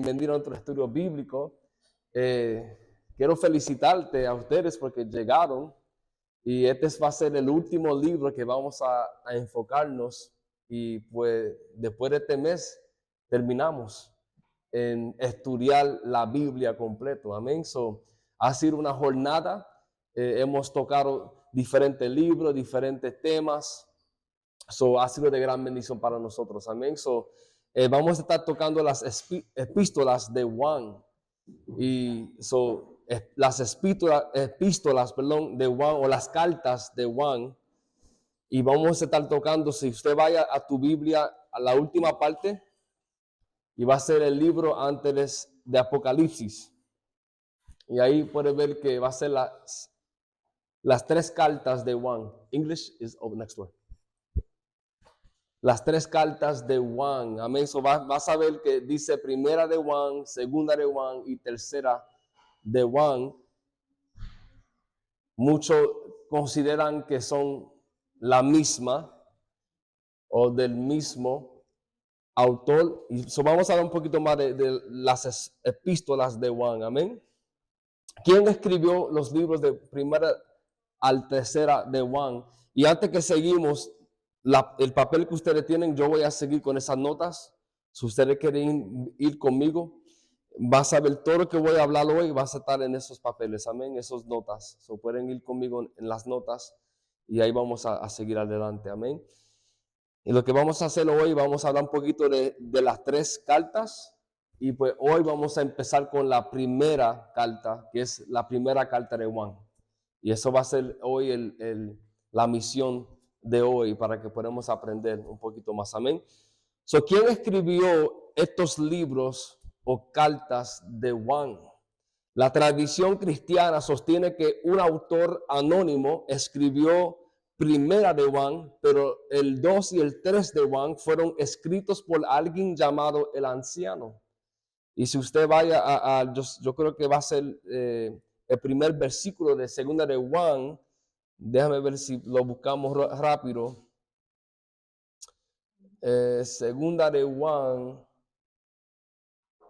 bienvenido a otro estudio bíblico. Quiero felicitarte a ustedes porque llegaron y este va a ser el último libro que vamos a enfocarnos y pues después de este mes terminamos en estudiar la Biblia completo. Amén. Ha sido una jornada, hemos tocado diferentes libros, diferentes temas. Ha sido de gran bendición para nosotros. Amén. Vamos a estar tocando las epístolas de Juan. Y las epístolas, de Juan, o las cartas de Juan. Y vamos a estar tocando, si usted vaya a tu Biblia, a la última parte, y va a ser el libro antes de Apocalipsis. Y ahí puede ver que va a ser las tres cartas de Juan. English is next one. Las tres cartas de Juan. Amén. Vas a ver que dice primera de Juan, segunda de Juan y tercera de Juan. Muchos consideran que son la misma o del mismo autor. Y vamos a hablar un poquito más de las epístolas de Juan. Amén. ¿Quién escribió los libros de primera al tercera de Juan? Y antes que seguimos, el papel que ustedes tienen, yo voy a seguir con esas notas. Si ustedes quieren ir conmigo, vas a ver todo lo que voy a hablar hoy, vas a estar en esos papeles, amén, esas notas. Pueden ir conmigo en las notas y ahí vamos a seguir adelante, amén. Y lo que vamos a hacer hoy, vamos a hablar un poquito de las tres cartas. Y pues hoy vamos a empezar con la primera carta, que es la primera carta de Juan. Y eso va a ser hoy la misión de hoy para que podamos aprender un poquito más. Amén. ¿Quién escribió estos libros o cartas de Juan? La tradición cristiana sostiene que un autor anónimo escribió primera de Juan, pero el 2 y el 3 de Juan fueron escritos por alguien llamado el anciano. Y si usted vaya yo creo que va a ser el primer versículo de segunda de Juan. Déjame ver si lo buscamos rápido. Segunda de Juan,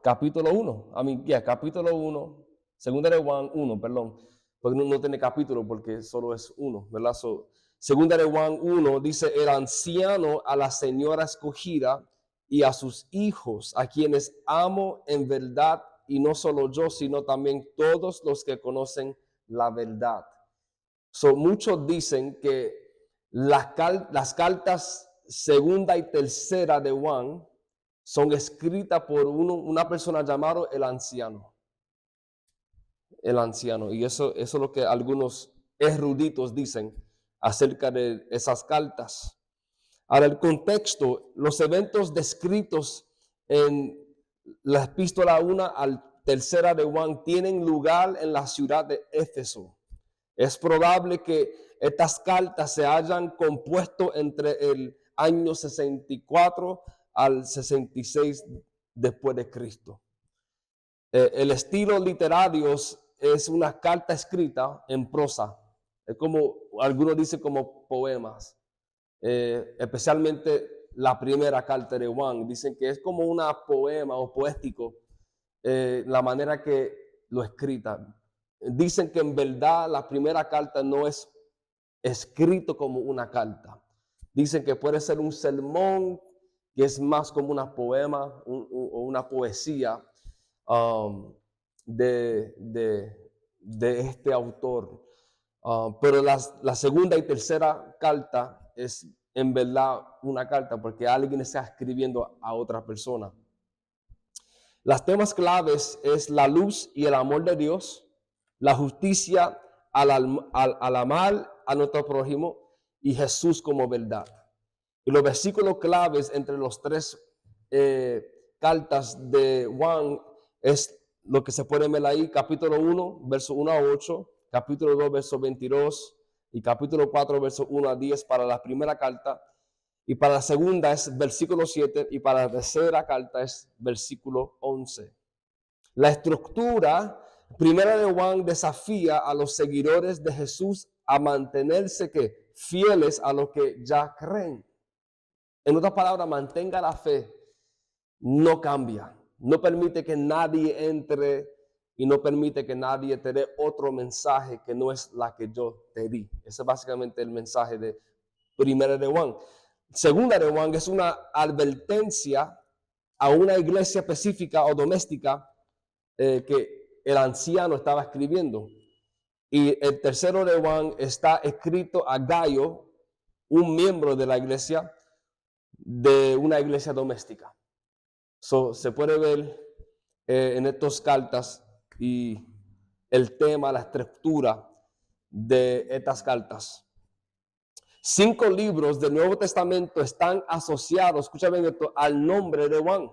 capítulo 1. Capítulo 1. Segunda de Juan 1, perdón. Porque no tiene capítulo porque solo es uno, ¿verdad? Segunda de Juan 1 dice: el anciano a la señora escogida y a sus hijos, a quienes amo en verdad, y no solo yo, sino también todos los que conocen la verdad. Muchos dicen que las cartas segunda y tercera de Juan son escritas por una persona llamada el anciano. El anciano. Y eso es lo que algunos eruditos dicen acerca de esas cartas. Ahora, el contexto, los eventos descritos en la epístola 1 al tercera de Juan tienen lugar en la ciudad de Éfeso. Es probable que estas cartas se hayan compuesto entre el año 64 al 66 después de Cristo. El estilo literario es una carta escrita en prosa. Es como, algunos dicen, como poemas. Especialmente la primera carta de Juan, dicen que es como una poema o poético, la manera que lo escrita. Dicen que en verdad la primera carta no es escrito como una carta. Dicen que puede ser un sermón, que es más como una poema o una poesía de este autor. Pero la segunda y tercera carta es en verdad una carta porque alguien está escribiendo a otra persona. Las temas claves es la luz y el amor de Dios, la justicia al amar a nuestro prójimo y Jesús como verdad. Y los versículos claves entre los tres cartas de Juan es lo que se puede ver ahí: capítulo 1, verso 1 a 8, capítulo 2, verso 22 y capítulo 4, verso 1 a 10 para la primera carta. Y para la segunda es versículo 7 y para la tercera carta es versículo 11. La estructura primera de Juan desafía a los seguidores de Jesús a mantenerse fieles a lo que ya creen. En otras palabras, mantenga la fe, no cambia. No permite que nadie entre y no permite que nadie te dé otro mensaje que no es la que yo te di. Ese es básicamente el mensaje de Primera de Juan. Segunda de Juan es una advertencia a una iglesia específica o doméstica que el anciano estaba escribiendo. Y el tercero de Juan está escrito a Gayo, un miembro de la iglesia, de una iglesia doméstica. Se puede ver en estas cartas y el tema, la estructura de estas cartas. 5 libros del Nuevo Testamento están asociados, escúchame esto, al nombre de Juan.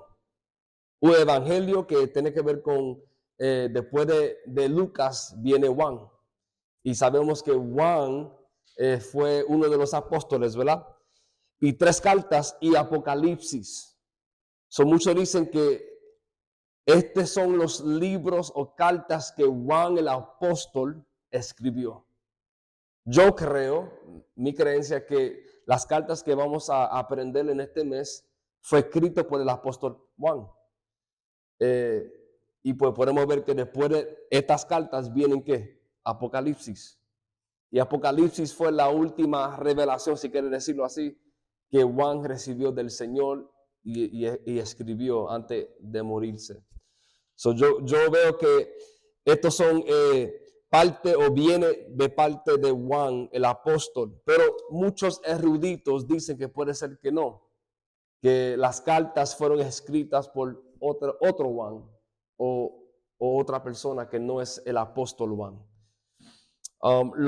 Un evangelio que tiene que ver con, después de Lucas viene Juan. Y sabemos que Juan fue uno de los apóstoles, ¿verdad? Y 3 cartas y Apocalipsis. Muchos dicen que estos son los libros o cartas que Juan el apóstol escribió. Yo creo, mi creencia, que las cartas que vamos a aprender en este mes fue escrito por el apóstol Juan. Y pues podemos ver que después de estas cartas vienen ¿qué? Apocalipsis. Y Apocalipsis fue la última revelación, si quieren decirlo así, que Juan recibió del Señor y escribió antes de morirse. Yo veo que estos son parte o viene de parte de Juan el apóstol, pero muchos eruditos dicen que puede ser que no, que las cartas fueron escritas por otro Juan o otra persona que no es el apóstol Juan. Aunque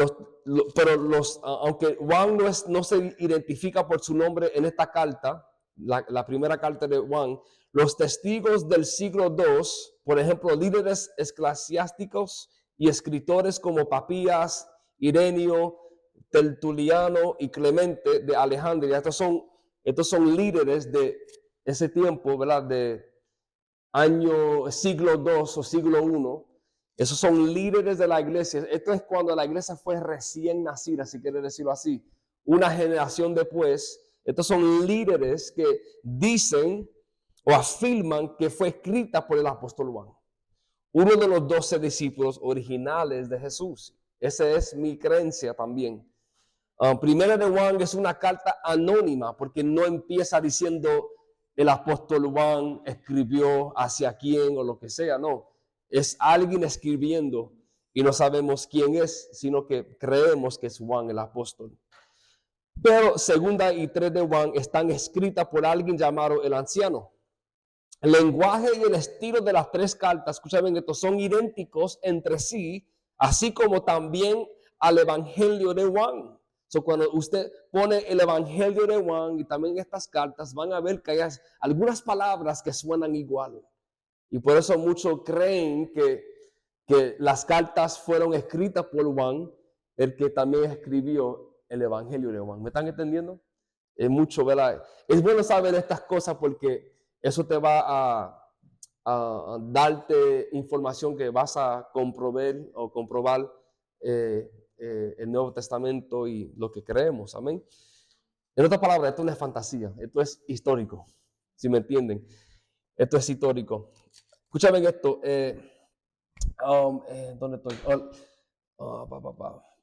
Juan no se identifica por su nombre en esta carta, la primera carta de Juan, los testigos del siglo II, por ejemplo, líderes eclesiásticos y escritores como Papías, Ireneo, Tertuliano y Clemente de Alejandría, estos son líderes de ese tiempo, ¿verdad? De siglo II o siglo I. Esos son líderes de la iglesia. Esto es cuando la iglesia fue recién nacida, si quiere decirlo así. Una generación después, estos son líderes que dicen o afirman que fue escrita por el apóstol Juan, uno de los 12 discípulos originales de Jesús. Esa es mi creencia también. Primera de Juan es una carta anónima porque no empieza diciendo el apóstol Juan escribió hacia quién o lo que sea, no. Es alguien escribiendo y no sabemos quién es, sino que creemos que es Juan el apóstol. Pero segunda y 3 de Juan están escritas por alguien llamado el anciano. El lenguaje y el estilo de las 3 cartas, escuchen esto, son idénticos entre sí, así como también al evangelio de Juan. Cuando usted pone el evangelio de Juan y también estas cartas, van a ver que hay algunas palabras que suenan igual. Y por eso muchos creen que las cartas fueron escritas por Juan, el que también escribió el evangelio de Juan. ¿Me están entendiendo? Es mucho, ¿verdad? Es bueno saber estas cosas porque eso te va a darte información que vas a comprobar el Nuevo Testamento y lo que creemos. Amén. En otras palabras, esto no es fantasía, esto es histórico. Si me entienden, esto es histórico. Escúchame esto. ¿Dónde estoy?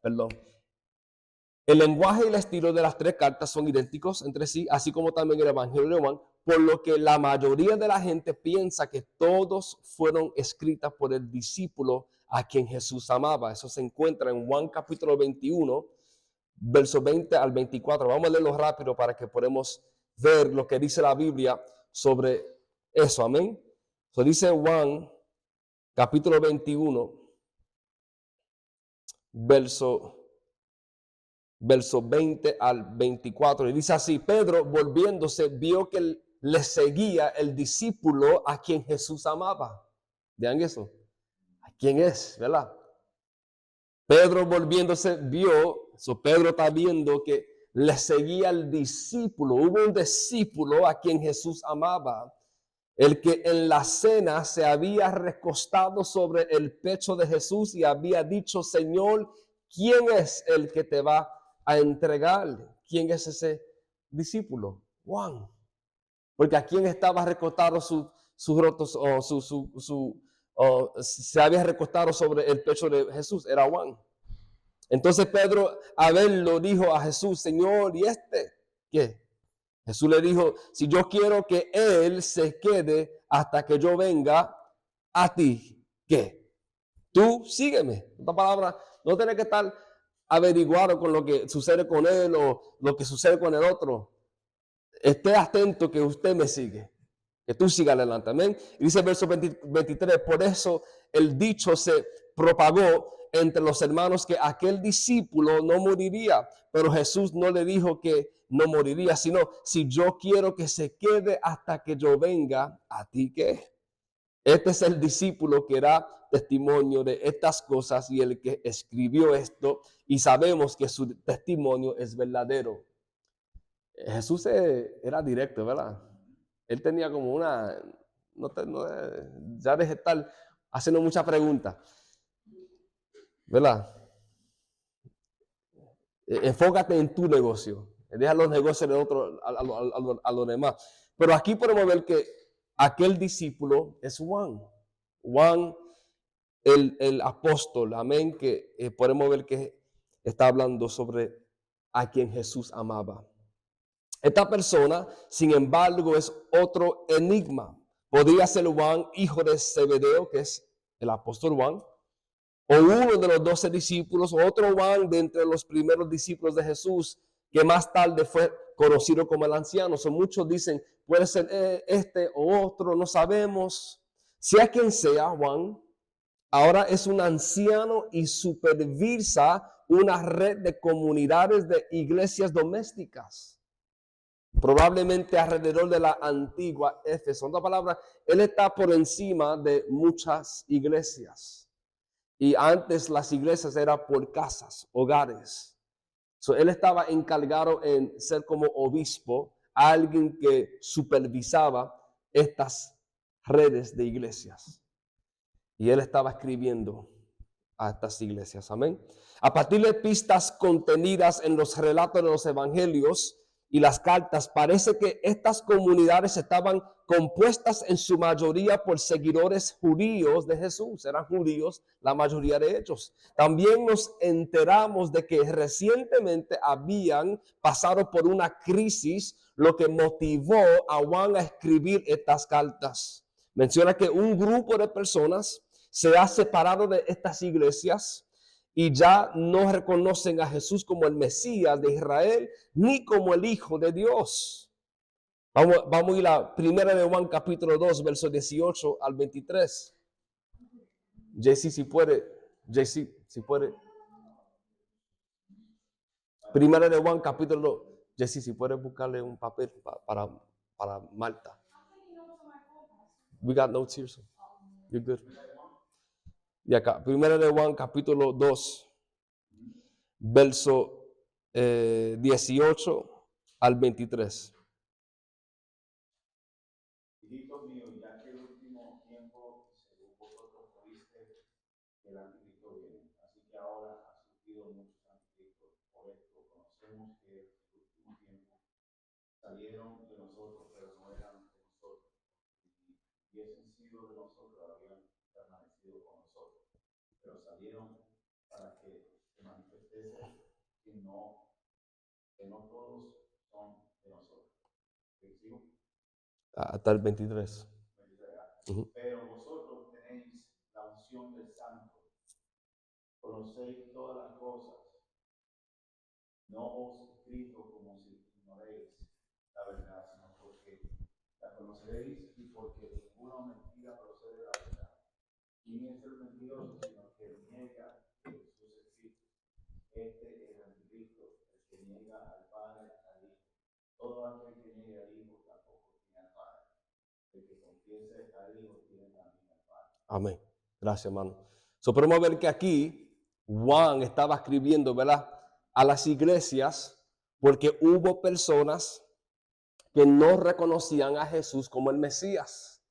Perdón. El lenguaje y el estilo de las 3 cartas son idénticos entre sí, así como también el evangelio de Juan, por lo que la mayoría de la gente piensa que todos fueron escritas por el discípulo a quien Jesús amaba. Eso se encuentra en Juan capítulo 21, versos 20 al 24. Vamos a leerlo rápido para que podamos ver lo que dice la Biblia sobre eso. Amén. Dice Juan capítulo 21, verso 20 al 24. Y dice así: Pedro, volviéndose, vio que le seguía el discípulo a quien Jesús amaba. Vean eso. ¿A quién es? ¿Verdad? Pedro volviéndose vio, Pedro está viendo que le seguía el discípulo. Hubo un discípulo a quien Jesús amaba, el que en la cena se había recostado sobre el pecho de Jesús y había dicho: Señor, ¿quién es el que te va a entregar? ¿Quién es ese discípulo? Juan. Porque a quién estaba recostado sus rotos o se había recostado sobre el pecho de Jesús, era Juan. Entonces Pedro, a verlo, dijo a Jesús, Señor, ¿y este qué? Jesús le dijo, si yo quiero que él se quede hasta que yo venga a ti, ¿qué? Tú sígueme. Esta palabra, no tienes que estar averiguado con lo que sucede con él o lo que sucede con el otro. Esté atento que usted me sigue, que tú sigas adelante. Amén. Y dice el verso 23, por eso el dicho se propagó entre los hermanos que aquel discípulo no moriría, pero Jesús no le dijo que no moriría, sino si yo quiero que se quede hasta que yo venga, ¿a ti qué? Este es el discípulo que da testimonio de estas cosas y el que escribió esto, y sabemos que su testimonio es verdadero. Jesús era directo, ¿verdad? Él tenía como una, ya deje de estar haciendo muchas preguntas, ¿verdad? Enfócate en tu negocio, deja los negocios de otro a los demás. Pero aquí podemos ver que aquel discípulo es Juan. Juan, el apóstol, amén, que podemos ver que está hablando sobre a quien Jesús amaba. Esta persona, sin embargo, es otro enigma. Podría ser Juan, hijo de Zebedeo, que es el apóstol Juan, o uno de los 12 discípulos, o otro Juan de entre los primeros discípulos de Jesús, que más tarde fue conocido como el anciano. Muchos dicen, puede ser este o otro, no sabemos. Sea quien sea, Juan ahora es un anciano y supervisa una red de comunidades de iglesias domésticas, probablemente alrededor de la antigua Éfeso. En otra palabra, él está por encima de muchas iglesias. Y antes las iglesias eran por casas, hogares. Él estaba encargado en ser como obispo, alguien que supervisaba estas redes de iglesias. Y él estaba escribiendo a estas iglesias. Amén. A partir de pistas contenidas en los relatos de los evangelios y las cartas, parece que estas comunidades estaban compuestas en su mayoría por seguidores judíos de Jesús. Eran judíos la mayoría de ellos. También nos enteramos de que recientemente habían pasado por una crisis, lo que motivó a Juan a escribir estas cartas. Menciona que un grupo de personas se ha separado de estas iglesias y ya no reconocen a Jesús como el Mesías de Israel, ni como el Hijo de Dios. Vamos a ir a primera de Juan capítulo 2, versos 18 al 23. JC, si puede. Primera de Juan capítulo 2. JC, si puede buscarle un papel para Marta. We got notes here, so you're good. Y acá, primera de Juan capítulo 2, verso 18 al 23. Hijitos míos, ya que el último tiempo, según vosotros oíste, el anticristo viene. Así que ahora ha surgido muchos anticristos. Por esto conocemos que el último tiempo salieron de nosotros, pero no eran de nosotros. Si hubiesen sido de nosotros, habrían permanecido con nosotros. Pero salieron para que se manifestase que no todos son de nosotros. ¿Sí? Hasta el 23. Pero vosotros tenéis la unción del Santo, conocéis todas las cosas. No os escribo como si ignoréis la verdad, sino porque la conoceréis y porque ninguna mentira procede de la verdad. ¿Quién es el mentiroso sino que niega que Jesús es Cristo? Este es el anticristo, el que niega al Padre y al Hijo. Todo aquel que niegue al Hijo tampoco tiene al Padre. El que confiese al Hijo tiene también al Padre. Amén. Gracias, hermano. Podemos ver que aquí Juan estaba escribiendo, ¿verdad?, a las iglesias, porque hubo personas que no reconocían a Jesús como el Mesías.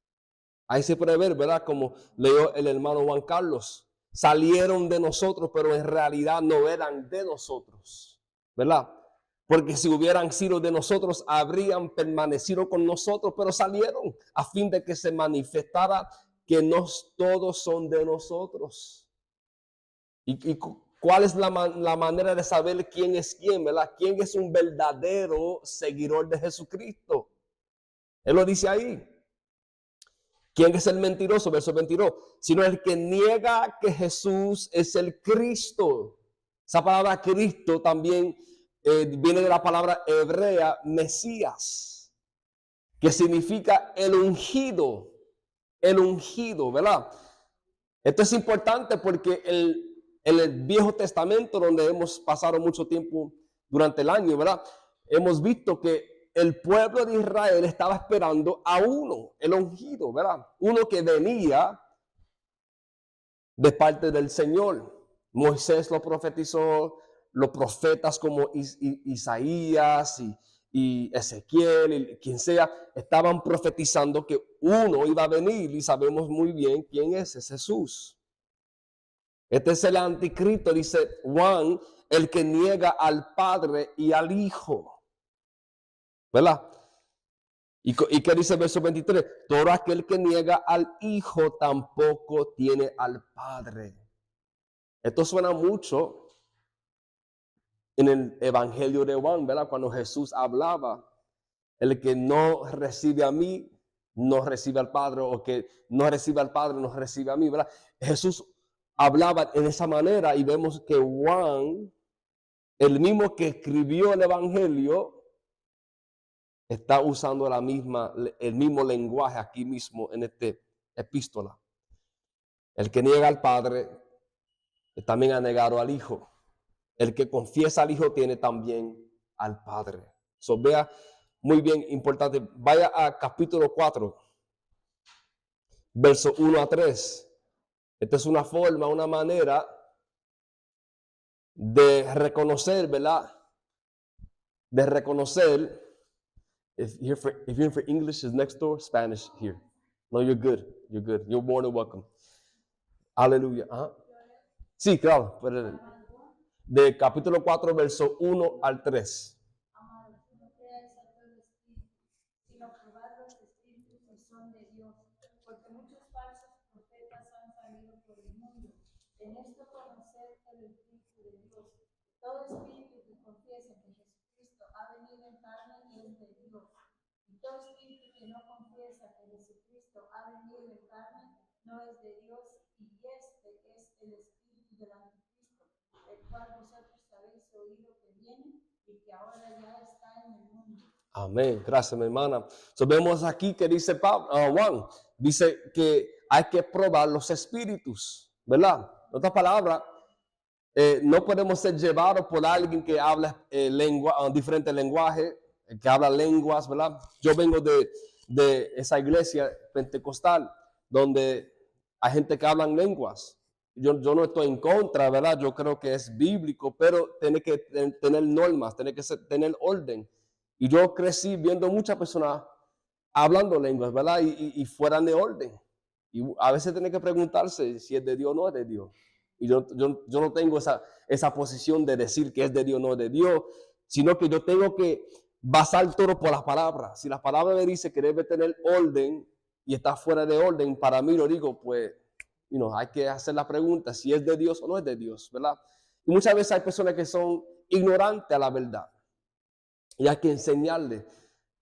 Ahí se puede ver, ¿verdad?, como leyó el hermano Juan Carlos. Salieron de nosotros, pero en realidad no eran de nosotros, ¿verdad? porque si hubieran sido de nosotros, habrían permanecido con nosotros, pero salieron a fin de que se manifestara que no todos son de nosotros. ¿Y cuál es la manera de saber quién es quién, verdad? ¿Quién es un verdadero seguidor de Jesucristo? Él lo dice ahí. ¿Quién es el mentiroso? Verso 22. Sino el que niega que Jesús es el Cristo. Esa palabra Cristo también viene de la palabra hebrea Mesías, que significa el ungido, ¿verdad? Esto es importante porque en el Viejo Testamento, donde hemos pasado mucho tiempo durante el año, ¿verdad? Hemos visto que el pueblo de Israel estaba esperando a uno, el ungido, ¿verdad? Uno que venía de parte del Señor. Moisés lo profetizó, los profetas como Isaías y Ezequiel, y quien sea, estaban profetizando que uno iba a venir y sabemos muy bien quién es Jesús. Este es el anticristo, dice Juan, el que niega al Padre y al Hijo. ¿Verdad? ¿Y qué dice el verso 23? Todo aquel que niega al Hijo tampoco tiene al Padre. Esto suena mucho en el Evangelio de Juan, ¿verdad? Cuando Jesús hablaba, el que no recibe a mí, no recibe al Padre, o que no recibe al Padre, no recibe a mí, ¿verdad? Jesús hablaba en esa manera y vemos que Juan, el mismo que escribió el Evangelio, está usando el mismo lenguaje aquí mismo en esta epístola. El que niega al Padre también ha negado al Hijo. El que confiesa al Hijo tiene también al Padre. So, vea, muy bien, importante. Vaya a capítulo 4, verso 1 a 3. Esta es una forma, una manera de reconocer, ¿verdad? De reconocer. If you're for English, is next door. Spanish here. No, you're good. You're good. You're more than welcome. Aleluya. Sí, claro. De capítulo 4, verso 1 al 3. Amados, no creáis a todo espíritu, sino probad los espíritus que son de Dios, porque muchos falsos profetas han salido por el mundo. En esto conocer el espíritu de Dios. Todo espíritu que confiesa que Jesucristo ha venido en carne es de Dios. Y todo espíritu que no confiesa que Jesucristo ha venido en carne no es de Dios, y este es el espíritu del anticristo, el cual vosotros habéis oído que viene y que ahora ya está en el mundo. Amén. Gracias, mi hermana. So, vemos aquí que dice Juan, dice que hay que probar los espíritus, ¿verdad? En otras palabras, no podemos ser llevados por alguien que habla diferentes lenguajes, que habla lenguas, ¿verdad? Yo vengo de esa iglesia pentecostal donde hay gente que habla lenguas. Yo no estoy en contra, ¿verdad? Yo creo que es bíblico, pero tiene que tener normas, tiene que tener orden. Y yo crecí viendo muchas personas hablando lenguas, ¿verdad? Y fuera de orden. Y a veces tiene que preguntarse si es de Dios o no es de Dios. Y yo no tengo esa posición de decir que es de Dios o no es de Dios, sino que yo tengo que basar todo por las palabras. Si la palabra me dice que debe tener orden y está fuera de orden, para mí lo digo, pues, hay que hacer la pregunta si es de Dios o no es de Dios, ¿verdad? Y muchas veces hay personas que son ignorantes a la verdad y hay que enseñarles.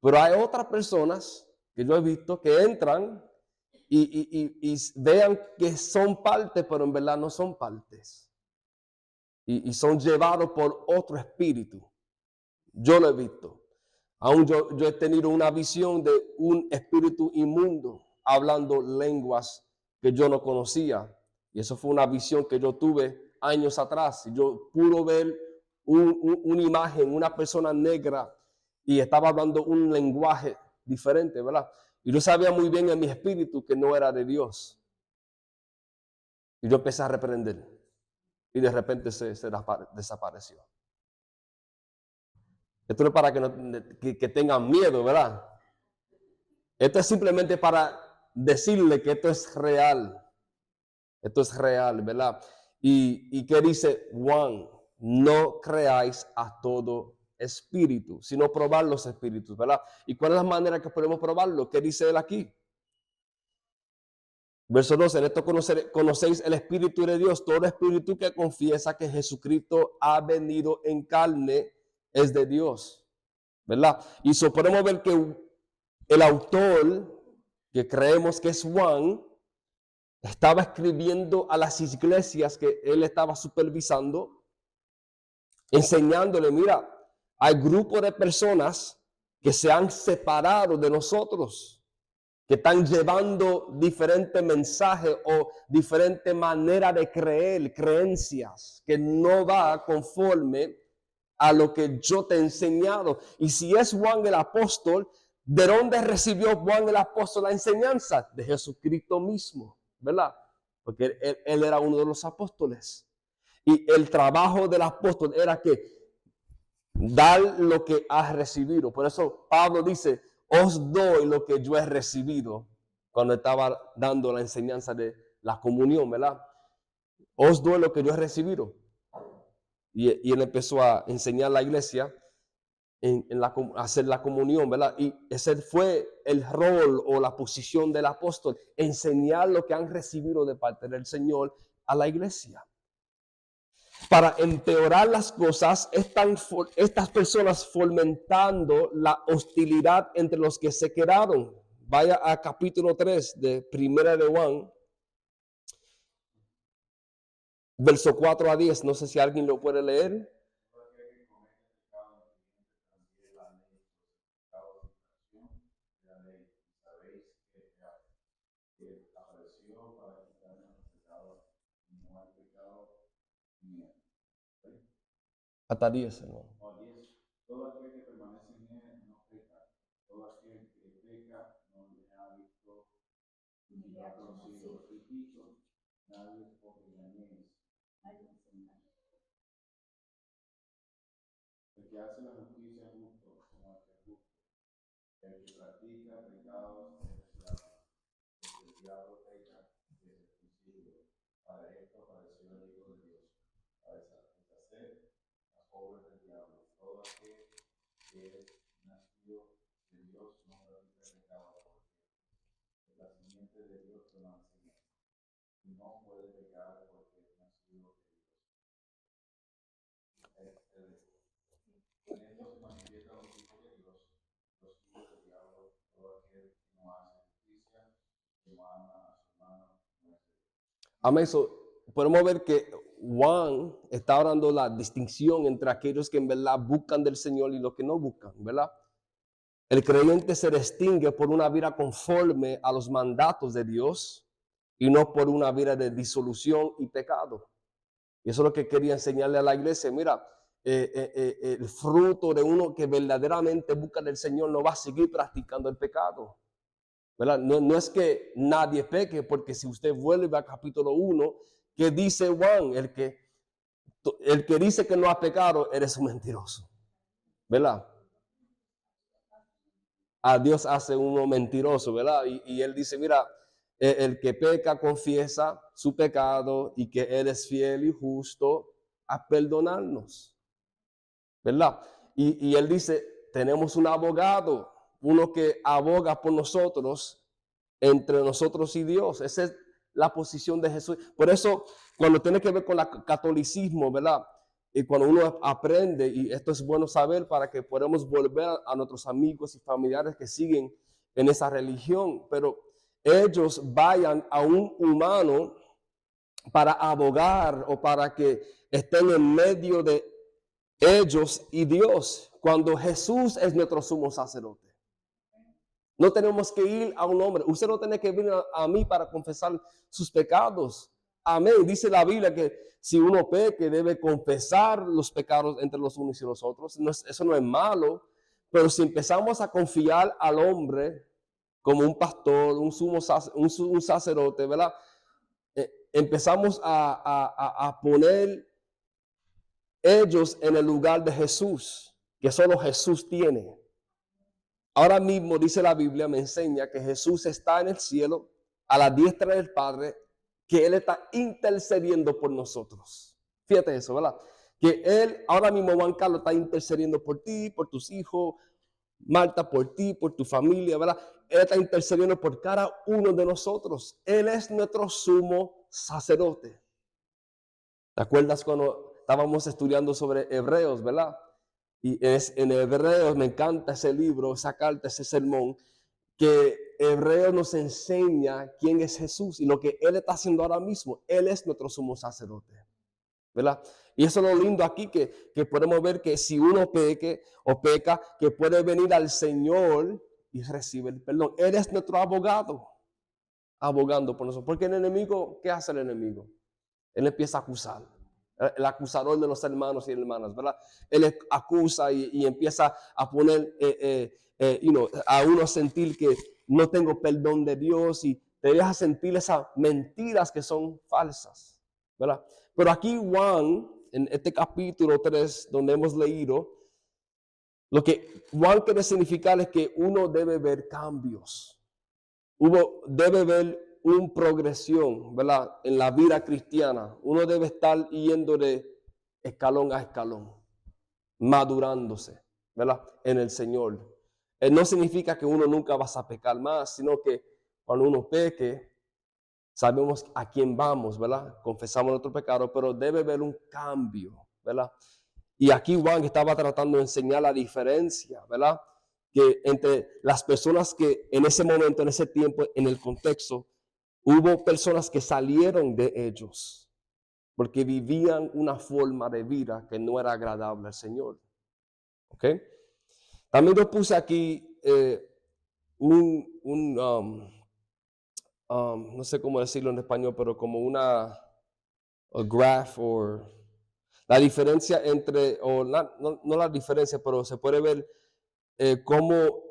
Pero hay otras personas que yo he visto que entran y vean que son parte, pero en verdad no son partes. Y son llevados por otro espíritu. Yo lo he visto. Aún yo he tenido una visión de un espíritu inmundo hablando lenguas que yo no conocía. Y eso fue una visión que yo tuve años atrás. Y yo pude ver una imagen, una persona negra, y estaba hablando un lenguaje diferente, ¿verdad? Y yo sabía muy bien en mi espíritu que no era de Dios. Y yo empecé a reprender. Y de repente se desapareció. Esto no es para que tengan miedo, ¿verdad? Esto es simplemente para decirle que esto es real. Esto es real, ¿verdad? Y ¿qué dice Juan? No creáis a todo espíritu, sino probar los espíritus, ¿verdad? ¿Y cuál es la manera que podemos probarlo? ¿Qué dice él aquí? Verso 12, en esto conocéis el Espíritu de Dios. Todo espíritu que confiesa que Jesucristo ha venido en carne es de Dios, ¿verdad? Y podemos ver que el autor, que creemos que es Juan, estaba escribiendo a las iglesias que él estaba supervisando, enseñándole, mira, hay grupos de personas que se han separado de nosotros, que están llevando diferentes mensajes o diferente manera de creer, creencias, que no va conforme a lo que yo te he enseñado. Y si es Juan el apóstol, ¿de dónde recibió Juan el apóstol la enseñanza? De Jesucristo mismo, ¿verdad? Porque él era uno de los apóstoles. Y el trabajo del apóstol era que dar lo que has recibido. Por eso Pablo dice, os doy lo que yo he recibido, cuando estaba dando la enseñanza de la comunión, ¿verdad? Os doy lo que yo he recibido. Y él empezó a enseñar a la iglesia a hacer la comunión, ¿verdad? Y ese fue el rol o la posición del apóstol, enseñar lo que han recibido de parte del Señor a la iglesia. Para empeorar las cosas, están estas personas fomentando la hostilidad entre los que se quedaron. Vaya a capítulo 3 de Primera de Juan, verso 4 a 10. No sé si alguien lo puede leer. Hasta 10, hermano. Todo aquel que permanece en él no peca. Todo aquel que peca no le ha visto ni ha conocido. Repito, nadie os engañéis. El que hace la justicia es justo, como el que es justo. El que practica pecados es esclavo. El diablo peca desde el principio. Para esto apareció el Hijo de Dios, para deshacer las obras del diablo. Todo aquel que es nacido de Dios no practica pecado, porque la simiente de Dios lo enseña. Y no puede pecar porque es nacido de Dios. En esto se manifiestan los hijos de Dios, los hijos del diablo. Todo aquel que no hace justicia, que no ama a su hermano, no es de Dios. Amén. Podemos ver que Juan está hablando la distinción entre aquellos que en verdad buscan del Señor y los que no buscan, ¿verdad? El creyente se distingue por una vida conforme a los mandatos de Dios y no por una vida de disolución y pecado. Y eso es lo que quería enseñarle a la iglesia. Mira, el fruto de uno que verdaderamente busca del Señor no va a seguir practicando el pecado, ¿verdad? No es que nadie peque, porque si usted vuelve a capítulo 1, ¿qué dice Juan? El que dice que no ha pecado, eres un mentiroso, ¿verdad? A Dios hace uno mentiroso, ¿verdad? Y él dice, mira, el que peca confiesa su pecado y que él es fiel y justo a perdonarnos, ¿verdad? Y él dice, tenemos un abogado, uno que aboga por nosotros, entre nosotros y Dios. Esa es la posición de Jesús. Por eso, cuando tiene que ver con el catolicismo, ¿verdad? Y cuando uno aprende, y esto es bueno saber para que podamos volver a nuestros amigos y familiares que siguen en esa religión, pero ellos vayan a un humano para abogar o para que estén en medio de ellos y Dios, cuando Jesús es nuestro sumo sacerdote. No tenemos que ir a un hombre. Usted no tiene que venir a mí para confesar sus pecados. Amén. Dice la Biblia que si uno peque, debe confesar los pecados entre los unos y los otros. Eso no es malo. Pero si empezamos a confiar al hombre como un pastor, un sacerdote, ¿verdad? Empezamos a poner ellos en el lugar de Jesús, que solo Jesús tiene. Ahora mismo, dice la Biblia, me enseña que Jesús está en el cielo, a la diestra del Padre, que Él está intercediendo por nosotros. Fíjate eso, ¿verdad? que Él ahora mismo, Juan Carlos, está intercediendo por ti, por tus hijos, Marta, por ti, por tu familia, ¿verdad? Él está intercediendo por cada uno de nosotros. Él es nuestro sumo sacerdote. ¿Te acuerdas cuando estábamos estudiando sobre Hebreos, verdad? Y es en Hebreos, me encanta ese libro, esa carta, ese sermón, que Hebreos nos enseña quién es Jesús y lo que Él está haciendo ahora mismo. Él es nuestro sumo sacerdote, ¿verdad? Y eso es lo lindo aquí, que podemos ver que si uno peque o peca, que puede venir al Señor y recibir el perdón. Él es nuestro abogado, abogando por nosotros. Porque el enemigo, ¿qué hace el enemigo? Él empieza a acusar. El acusador de los hermanos y hermanas, ¿verdad? Él acusa y empieza a poner, a uno sentir que no tengo perdón de Dios y te deja sentir esas mentiras que son falsas, ¿verdad? Pero aquí Juan, en este capítulo 3, donde hemos leído, lo que Juan quiere significar es que uno debe ver cambios. Uno debe ver una progresión, ¿verdad? En la vida cristiana. Uno debe estar yendo de escalón a escalón, madurándose, ¿verdad? En el Señor. No significa que uno nunca va a pecar más, sino que cuando uno peque, sabemos a quién vamos, ¿verdad? Confesamos nuestro pecado, pero debe haber un cambio, ¿verdad? Y aquí Juan estaba tratando de enseñar la diferencia, ¿verdad? Que entre las personas que en ese momento, en ese tiempo, en el contexto, hubo personas que salieron de ellos porque vivían una forma de vida que no era agradable al Señor. ¿Ok? También yo puse aquí no sé cómo decirlo en español, pero como una graph o la diferencia entre, o no la diferencia, pero se puede ver cómo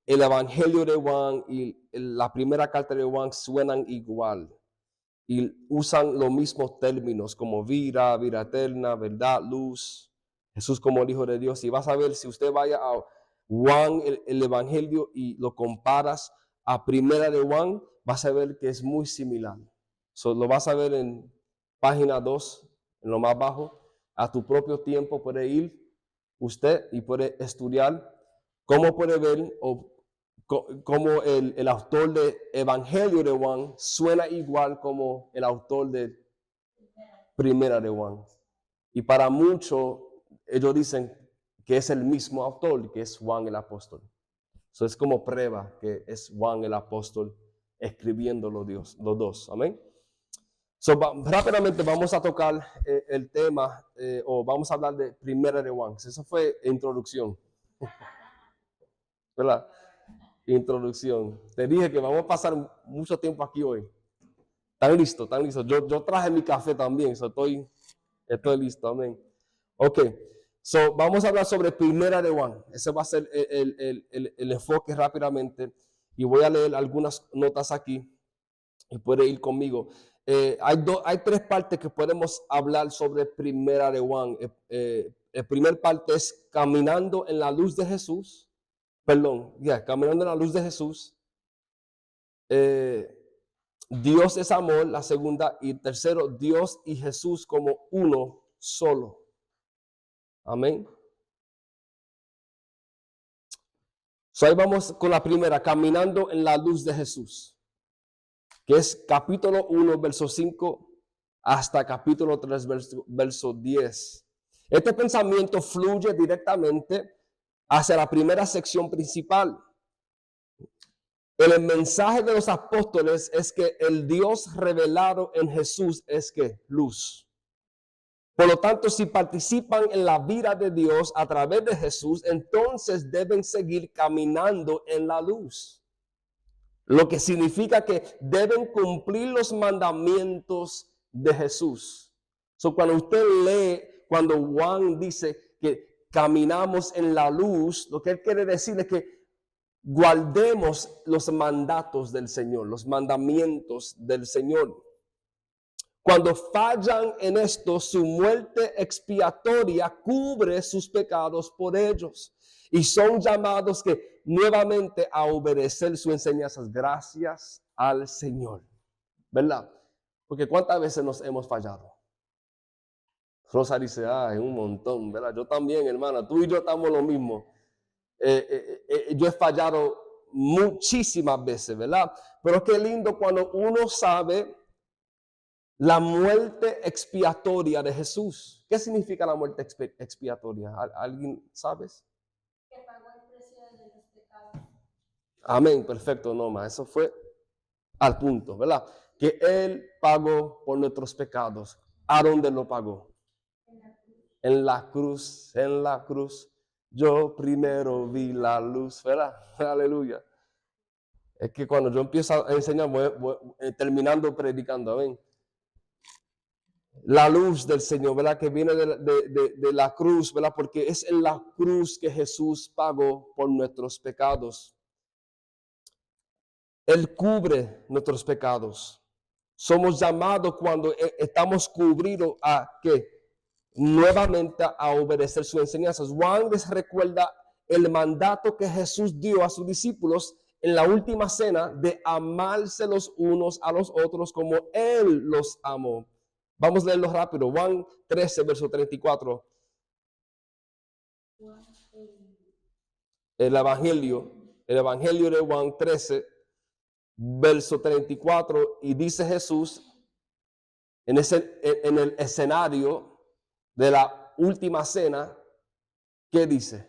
el Evangelio de Juan y la primera carta de Juan suenan igual y usan los mismos términos como vida, vida eterna, verdad, luz, Jesús como el Hijo de Dios. Y vas a ver, si usted vaya a Juan, el Evangelio, y lo comparas a primera de Juan, vas a ver que es muy similar. Lo vas a ver en página 2, en lo más bajo. A tu propio tiempo puede ir usted y puede estudiar cómo puede ver cómo el autor del Evangelio de Juan suena igual como el autor de Primera de Juan. Y para muchos, ellos dicen que es el mismo autor, que es Juan el apóstol. Eso es como prueba que es Juan el apóstol escribiendo los dos. Amén. Rápidamente vamos a tocar el tema, o vamos a hablar de Primera de Juan. Eso fue introducción. ¿Verdad? Introducción. Te dije que vamos a pasar mucho tiempo aquí hoy. ¿Están listos? ¿Están listos? Yo traje mi café también, estoy listo. Amén. Ok. Vamos a hablar sobre Primera de Juan. Ese va a ser el enfoque rápidamente. Y voy a leer algunas notas aquí. Y puede ir conmigo. Hay tres partes que podemos hablar sobre Primera de Juan. El primer parte es caminando en la luz de Jesús. Caminando en la luz de Jesús. Dios es amor, la segunda. Y tercero, Dios y Jesús como uno solo. Amén. Ahí vamos con la primera, caminando en la luz de Jesús, que es capítulo 1, verso 5, hasta capítulo 3, verso 10. Este pensamiento fluye directamente hacia la primera sección principal. El mensaje de los apóstoles es que el Dios revelado en Jesús es que luz. Por lo tanto, si participan en la vida de Dios a través de Jesús, entonces deben seguir caminando en la luz. Lo que significa que deben cumplir los mandamientos de Jesús. Cuando usted lee, cuando Juan dice que caminamos en la luz, lo que él quiere decir es que guardemos los mandatos del Señor, los mandamientos del Señor. Cuando fallan en esto, su muerte expiatoria cubre sus pecados por ellos. Y son llamados que nuevamente a obedecer sus enseñanzas. Gracias al Señor. ¿Verdad? Porque ¿cuántas veces nos hemos fallado? Rosa dice, es un montón, ¿verdad? Yo también, hermana, tú y yo estamos lo mismo. Yo he fallado muchísimas veces, ¿verdad? Pero qué lindo cuando uno sabe la muerte expiatoria de Jesús. ¿Qué significa la muerte expiatoria? ¿Alguien sabes? Que pagó el precio de los pecados. Amén, perfecto, Norma. Eso fue al punto, ¿verdad? Que Él pagó por nuestros pecados. ¿A dónde lo pagó? En la cruz, en la cruz. Yo primero vi la luz, ¿verdad? Aleluya. Es que cuando yo empiezo a enseñar, terminando predicando, amén. La luz del Señor, ¿verdad? Que viene de la cruz, ¿verdad? Porque es en la cruz que Jesús pagó por nuestros pecados. Él cubre nuestros pecados. Somos llamados cuando estamos cubridos a ¿qué? Nuevamente a obedecer sus enseñanzas. Juan les recuerda el mandato que Jesús dio a sus discípulos en la última cena de amarse los unos a los otros como Él los amó. Vamos a leerlo rápido. Juan 13, verso 34. El Evangelio de Juan 13, verso 34. Y dice Jesús en el escenario de la última cena, ¿qué dice?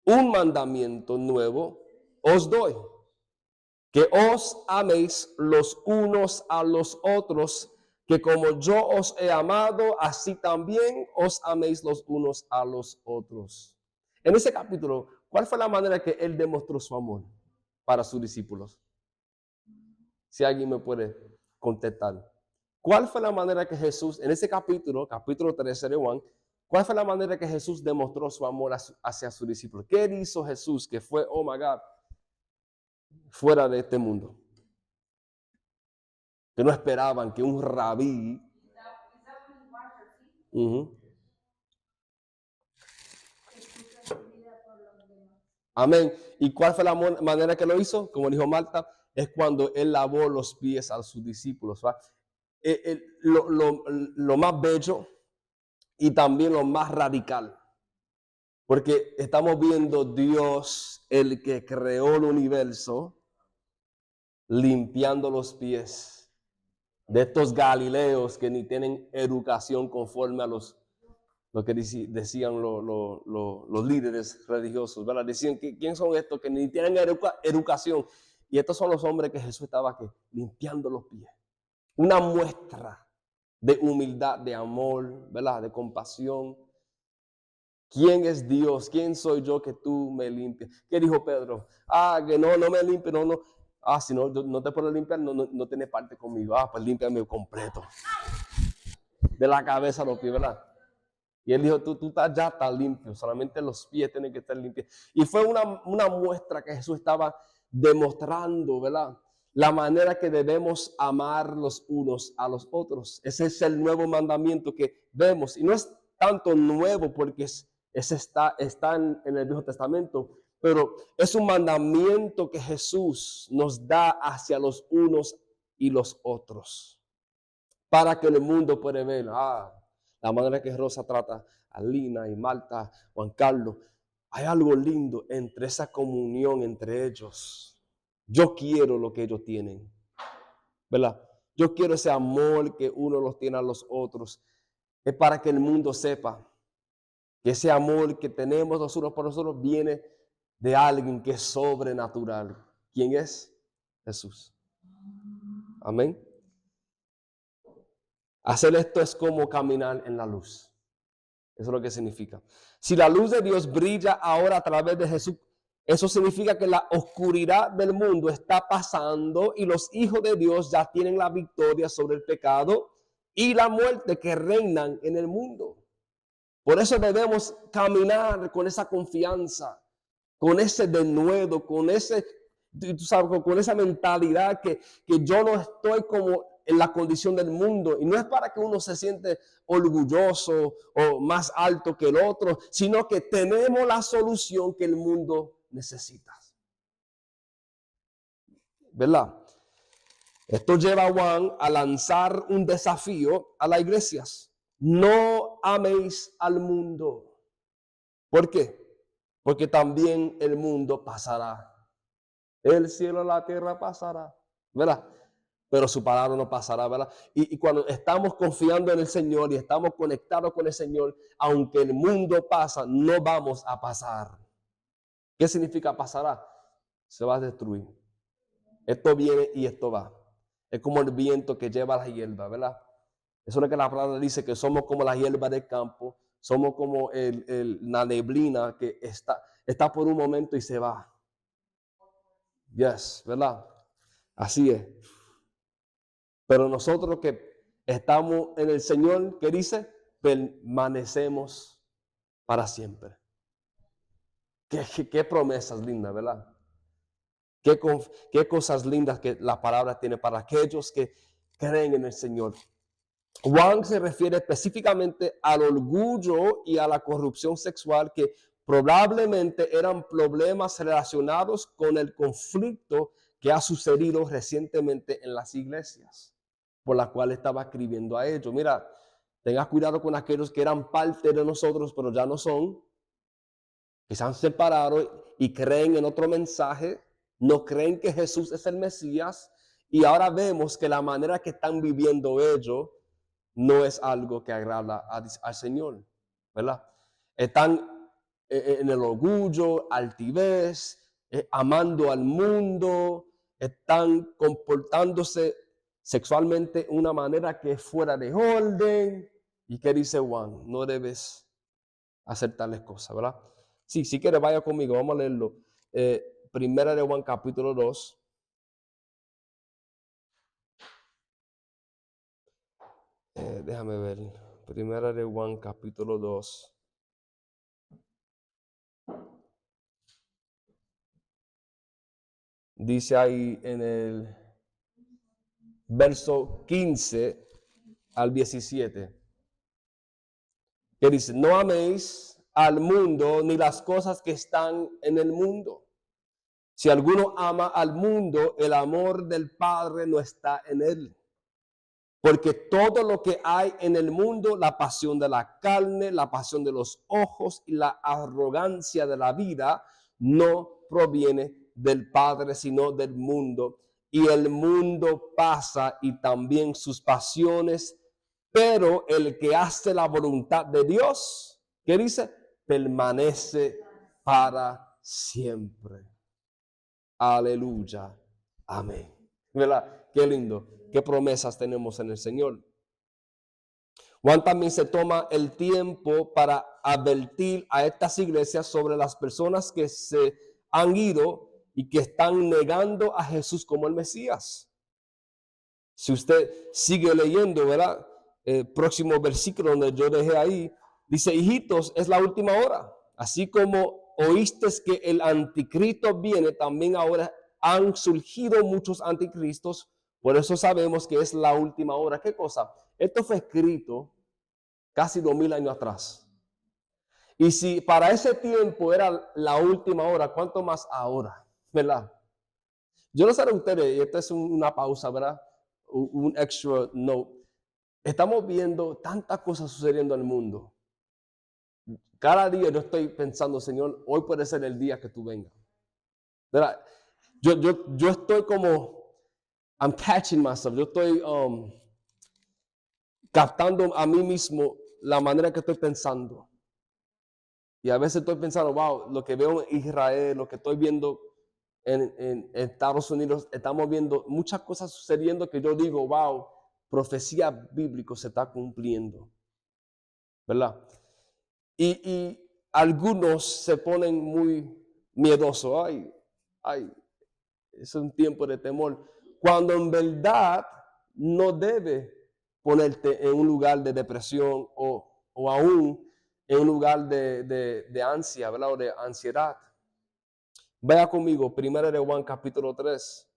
Un mandamiento nuevo os doy, que os améis los unos a los otros, que como yo os he amado, así también os améis los unos a los otros. En ese capítulo, ¿cuál fue la manera que él demostró su amor para sus discípulos? Si alguien me puede contestar. ¿Cuál fue la manera que Jesús, en ese capítulo 13 de Juan, cuál fue la manera que Jesús demostró su amor hacia sus discípulos? ¿Qué hizo Jesús que fue, oh my God, fuera de este mundo? Que no esperaban que un rabí. Amén. ¿Y cuál fue la manera que lo hizo? Como dijo Marta, es cuando él lavó los pies a sus discípulos. Lo más bello y también lo más radical. Porque estamos viendo Dios, el que creó el universo, limpiando los pies de estos galileos que ni tienen educación conforme a lo que decían los líderes religiosos, ¿verdad? Decían que quién son estos que ni tienen educación. Y estos son los hombres que Jesús estaba aquí, limpiando los pies. Una muestra de humildad, de amor, ¿verdad? De compasión. ¿Quién es Dios? ¿Quién soy yo que tú me limpias? ¿Qué dijo Pedro? Que no me limpie, no. Si no te puedo limpiar, no tienes parte conmigo. Pues límpiame completo. De la cabeza a los pies, ¿verdad? Y él dijo, tú ya estás limpio, solamente los pies tienen que estar limpios. Y fue una muestra que Jesús estaba demostrando, ¿verdad? La manera que debemos amar los unos a los otros. Ese es el nuevo mandamiento que vemos. Y no es tanto nuevo porque está en el Viejo Testamento, pero es un mandamiento que Jesús nos da hacia los unos y los otros. Para que el mundo pueda ver, la manera que Rosa trata a Lina y Marta, Juan Carlos. Hay algo lindo entre esa comunión entre ellos. Yo quiero lo que ellos tienen, ¿verdad? Yo quiero ese amor que uno los tiene a los otros. Es para que el mundo sepa que ese amor que tenemos los unos por los otros viene de alguien que es sobrenatural. ¿Quién es? Jesús. Amén. Hacer esto es como caminar en la luz. Eso es lo que significa. Si la luz de Dios brilla ahora a través de Jesús, eso significa que la oscuridad del mundo está pasando y los hijos de Dios ya tienen la victoria sobre el pecado y la muerte que reinan en el mundo. Por eso debemos caminar con esa confianza, con ese denuedo, con esa mentalidad que yo no estoy como en la condición del mundo. Y no es para que uno se siente orgulloso o más alto que el otro, sino que tenemos la solución que el mundo necesita. ¿Verdad? Esto lleva a Juan a lanzar un desafío a las iglesias. no améis al mundo. ¿Por qué? Porque también el mundo pasará. El cielo y la tierra pasará, ¿verdad? Pero su palabra no pasará, ¿verdad? Y cuando estamos confiando en el Señor y estamos conectados con el Señor, aunque el mundo pasa, no vamos a pasar. ¿Qué significa pasará? Se va a destruir. Esto viene y esto va. Es como el viento que lleva la hierba, ¿verdad? Eso es lo que la palabra dice, que somos como la hierba del campo, somos como la neblina que está por un momento y se va. Yes, ¿verdad? Así es. Pero nosotros que estamos en el Señor, ¿qué dice? Permanecemos para siempre. Qué promesas lindas, ¿verdad? Qué cosas lindas que la palabra tiene para aquellos que creen en el Señor. Juan se refiere específicamente al orgullo y a la corrupción sexual que probablemente eran problemas relacionados con el conflicto que ha sucedido recientemente en las iglesias, por la cual estaba escribiendo a ellos. Mira, tengas cuidado con aquellos que eran parte de nosotros, pero ya no son, que se han separado y creen en otro mensaje, no creen que Jesús es el Mesías, y ahora vemos que la manera que están viviendo ellos no es algo que agrada al Señor, ¿verdad? Están en el orgullo, altivez, amando al mundo, están comportándose sexualmente de una manera que es fuera de orden. ¿Y qué dice Juan? No debes hacer tales cosas, ¿verdad? Sí, si quieres vaya conmigo, vamos a leerlo. Primera de Juan capítulo 2. Déjame ver. Primera de Juan capítulo 2. Dice ahí en el verso 15 al 17. Que dice, no améis al mundo ni las cosas que están en el mundo. Si alguno ama al mundo, el amor del Padre no está en él. Porque todo lo que hay en el mundo, la pasión de la carne, la pasión de los ojos y la arrogancia de la vida, no proviene del Padre, sino del mundo. Y el mundo pasa y también sus pasiones, pero el que hace la voluntad de Dios, ¿qué dice? Permanece para siempre. Aleluya. Amén. ¿Verdad? Qué lindo. Qué promesas tenemos en el Señor. Juan también se toma el tiempo para advertir a estas iglesias sobre las personas que se han ido y que están negando a Jesús como el Mesías. Si usted sigue leyendo, ¿verdad? El próximo versículo donde yo dejé ahí, dice, hijitos, es la última hora. Así como oíste que el anticristo viene, también ahora han surgido muchos anticristos. Por eso sabemos que es la última hora. ¿Qué cosa? Esto fue escrito casi 2000 años atrás. Y si para ese tiempo era la última hora, ¿cuánto más ahora? ¿Verdad? Yo no sé de ustedes, y esta es una pausa, ¿verdad? Un extra note. Estamos viendo tantas cosas sucediendo en el mundo. Cada día yo estoy pensando, Señor, hoy puede ser el día que tú vengas. ¿Verdad? Yo estoy como, I'm catching myself. Yo estoy captando a mí mismo la manera que estoy pensando. Y a veces estoy pensando, wow, lo que veo en Israel, lo que estoy viendo en Estados Unidos, estamos viendo muchas cosas sucediendo que yo digo, wow, profecía bíblica se está cumpliendo, ¿verdad? Y algunos se ponen muy miedosos, ay, es un tiempo de temor, cuando en verdad no debe ponerte en un lugar de depresión o aún en un lugar de ansia, ¿verdad? O de ansiedad. Vaya conmigo, primero de Juan capítulo 3.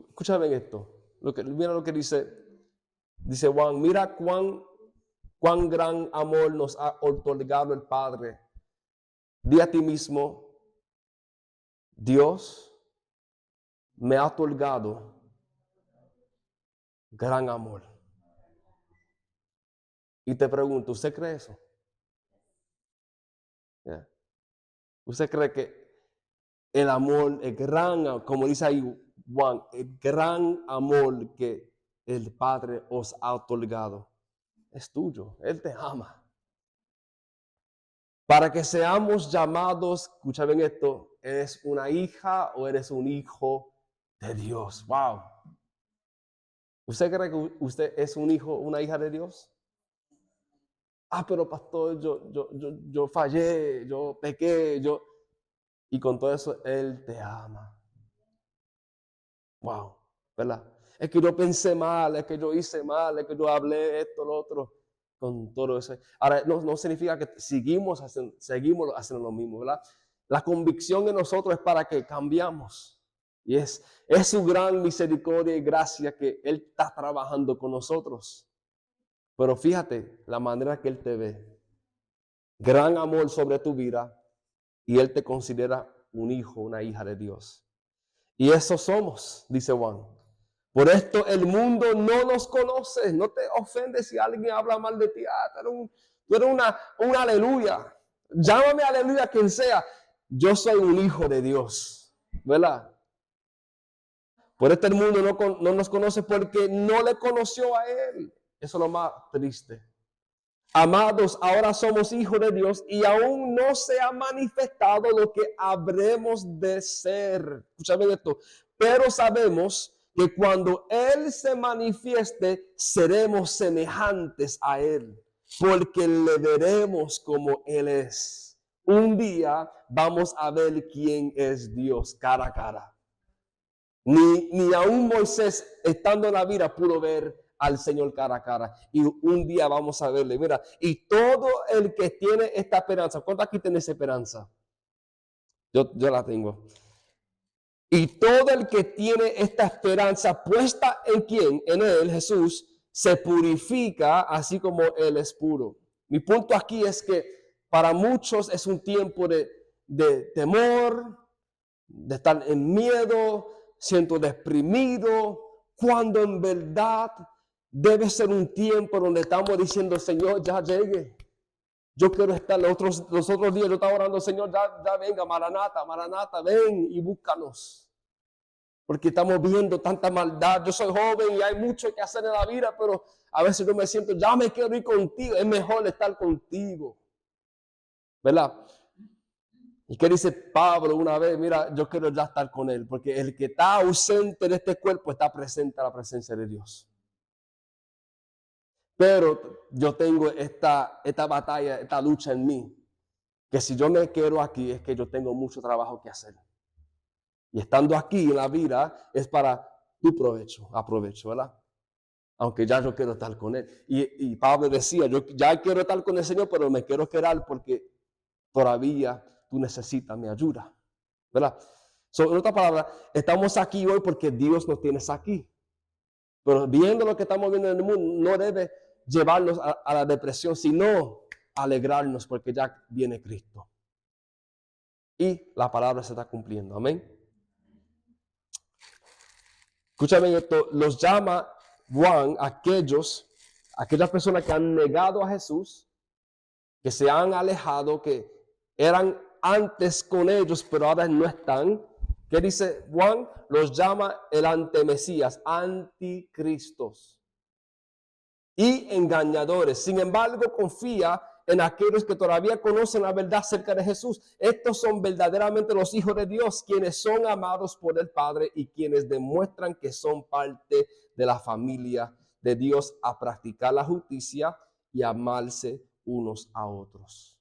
Escúchame esto. Mira lo que dice Juan. Mira cuán gran amor nos ha otorgado el Padre. Di a ti mismo, Dios me ha otorgado gran amor. Y te pregunto, ¿usted cree eso? Yeah. ¿Usted cree que el amor, el gran, como dice ahí Juan, el gran amor que el Padre os ha otorgado es tuyo? Él te ama. Para que seamos llamados, escucha bien esto, ¿eres una hija o eres un hijo de Dios? Wow. ¿Usted cree que usted es un hijo, una hija de Dios? Ah, pero pastor, yo fallé, yo pequé, y con todo eso Él te ama. Wow, ¿verdad? Es que yo pensé mal, es que yo hice mal, es que yo hablé esto, lo otro, con todo eso. Ahora, no significa que seguimos haciendo lo mismo, ¿verdad? La convicción en nosotros es para que cambiamos. Y es su gran misericordia y gracia que Él está trabajando con nosotros. Pero fíjate la manera que Él te ve. Gran amor sobre tu vida y Él te considera un hijo, una hija de Dios. Y eso somos, dice Juan. Por esto el mundo no nos conoce. No te ofendes si alguien habla mal de ti. Tú eres una aleluya. Llámame aleluya quien sea. Yo soy un hijo de Dios. ¿Verdad? Por esto el mundo no nos conoce porque no le conoció a Él. Eso es lo más triste. Amados, ahora somos hijos de Dios y aún no se ha manifestado lo que habremos de ser. Escúchame esto. Pero sabemos que cuando Él se manifieste, seremos semejantes a Él, porque le veremos como Él es. Un día vamos a ver quién es Dios cara a cara. Ni aún Moisés, estando en la vida, pudo ver al Señor cara a cara. Y un día vamos a verle. Mira, y todo el que tiene esta esperanza, ¿cuántos aquí tiene esa esperanza? Yo la tengo. Y todo el que tiene esta esperanza puesta en quién, en Él, Jesús, se purifica así como Él es puro. Mi punto aquí es que para muchos es un tiempo de temor, de estar en miedo, siento deprimido, cuando en verdad debe ser un tiempo donde estamos diciendo, Señor, ya llegue. Yo quiero estar, los otros días yo estaba orando, Señor, ya venga, Maranata, ven y búscanos. Porque estamos viendo tanta maldad. Yo soy joven y hay mucho que hacer en la vida, pero a veces yo me siento, ya me quiero ir contigo. Es mejor estar contigo. ¿Verdad? ¿Y qué dice Pablo una vez? Mira, yo quiero ya estar con Él, porque el que está ausente de este cuerpo está presente a la presencia de Dios. Pero yo tengo esta batalla, esta lucha en mí, que si yo me quedo aquí es que yo tengo mucho trabajo que hacer. Y estando aquí en la vida es para tu aprovecho, ¿verdad? Aunque ya yo quiero estar con Él. Y Pablo decía, yo ya quiero estar con el Señor, pero me quiero quedar porque todavía tú necesitas mi ayuda, ¿verdad? En otras palabras, estamos aquí hoy porque Dios nos tiene aquí. Pero viendo lo que estamos viendo en el mundo, no debe llevarnos a la depresión, sino alegrarnos porque ya viene Cristo. Y la palabra se está cumpliendo, amén. Escúchame esto, los llama Juan aquellas personas que han negado a Jesús, que se han alejado, que eran antes con ellos, pero ahora no están. ¿Qué dice Juan? Los llama el antemesías, anticristos y engañadores. Sin embargo, confía en aquellos que todavía conocen la verdad acerca de Jesús. Estos son verdaderamente los hijos de Dios, quienes son amados por el Padre y quienes demuestran que son parte de la familia de Dios a practicar la justicia y amarse unos a otros.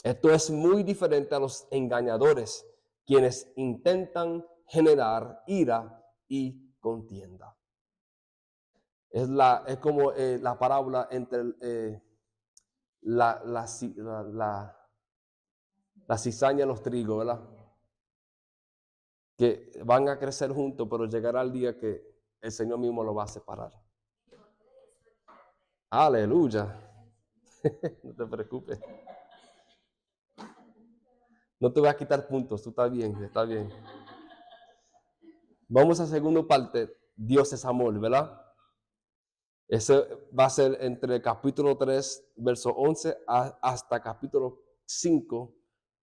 Esto es muy diferente a los engañadores, quienes intentan generar ira y contienda. Es como la parábola entre la cizaña y los trigos, ¿verdad? Que van a crecer juntos, pero llegará el día que el Señor mismo lo va a separar. Aleluya. No te preocupes. No te voy a quitar puntos, tú estás bien, está bien. Vamos a segunda parte. Dios es amor, ¿verdad? Ese va a ser entre capítulo 3, verso 11, hasta capítulo 5,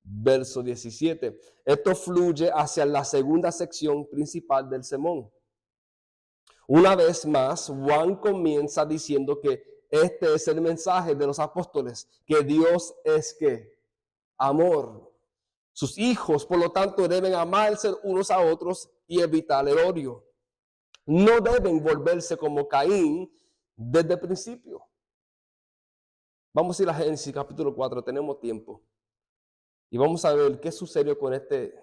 verso 17. Esto fluye hacia la segunda sección principal del sermón. Una vez más, Juan comienza diciendo que este es el mensaje de los apóstoles, que Dios es ¿qué? Amor. Sus hijos, por lo tanto, deben amarse unos a otros y evitar el odio. No deben volverse como Caín desde el principio. Vamos a ir a Génesis capítulo 4, tenemos tiempo. Y vamos a ver qué sucedió con este,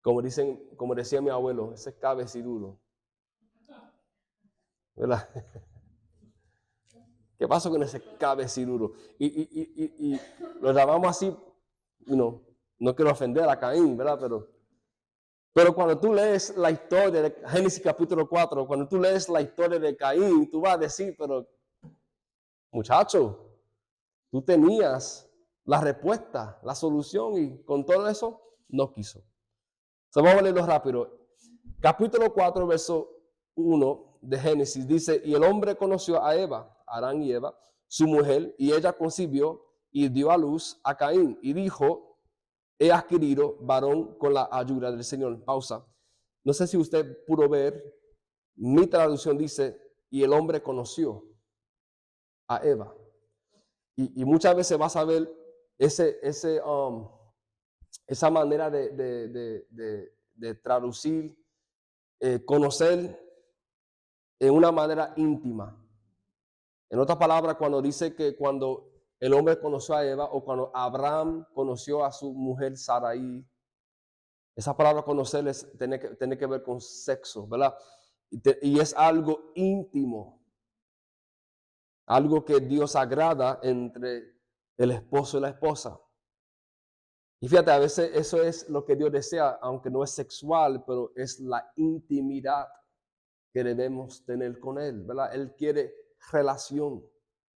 como decía mi abuelo, ese cabecirulo. ¿Verdad? ¿Qué pasó con ese cabecirulo? Y lo llamamos así, no quiero ofender a Caín, ¿verdad? Pero cuando tú lees la historia de Génesis capítulo 4, cuando tú lees la historia de Caín, tú vas a decir, pero muchacho, tú tenías la respuesta, la solución y con todo eso no quiso. Vamos a leerlo rápido. Capítulo 4, verso 1 de Génesis dice, y el hombre conoció a Eva, Adán y Eva, su mujer, y ella concibió y dio a luz a Caín y dijo, he adquirido varón con la ayuda del Señor. Pausa. No sé si usted pudo ver, mi traducción dice, y el hombre conoció a Eva. Y muchas veces vas a ver esa manera de traducir, conocer en una manera íntima. En otras palabras, cuando dice que cuando el hombre conoció a Eva o cuando Abraham conoció a su mujer Sarai, esa palabra conocer tiene que ver con sexo, ¿verdad? Y es algo íntimo, algo que Dios agrada entre el esposo y la esposa. Y fíjate, a veces eso es lo que Dios desea, aunque no es sexual, pero es la intimidad que debemos tener con Él, ¿verdad? Él quiere relación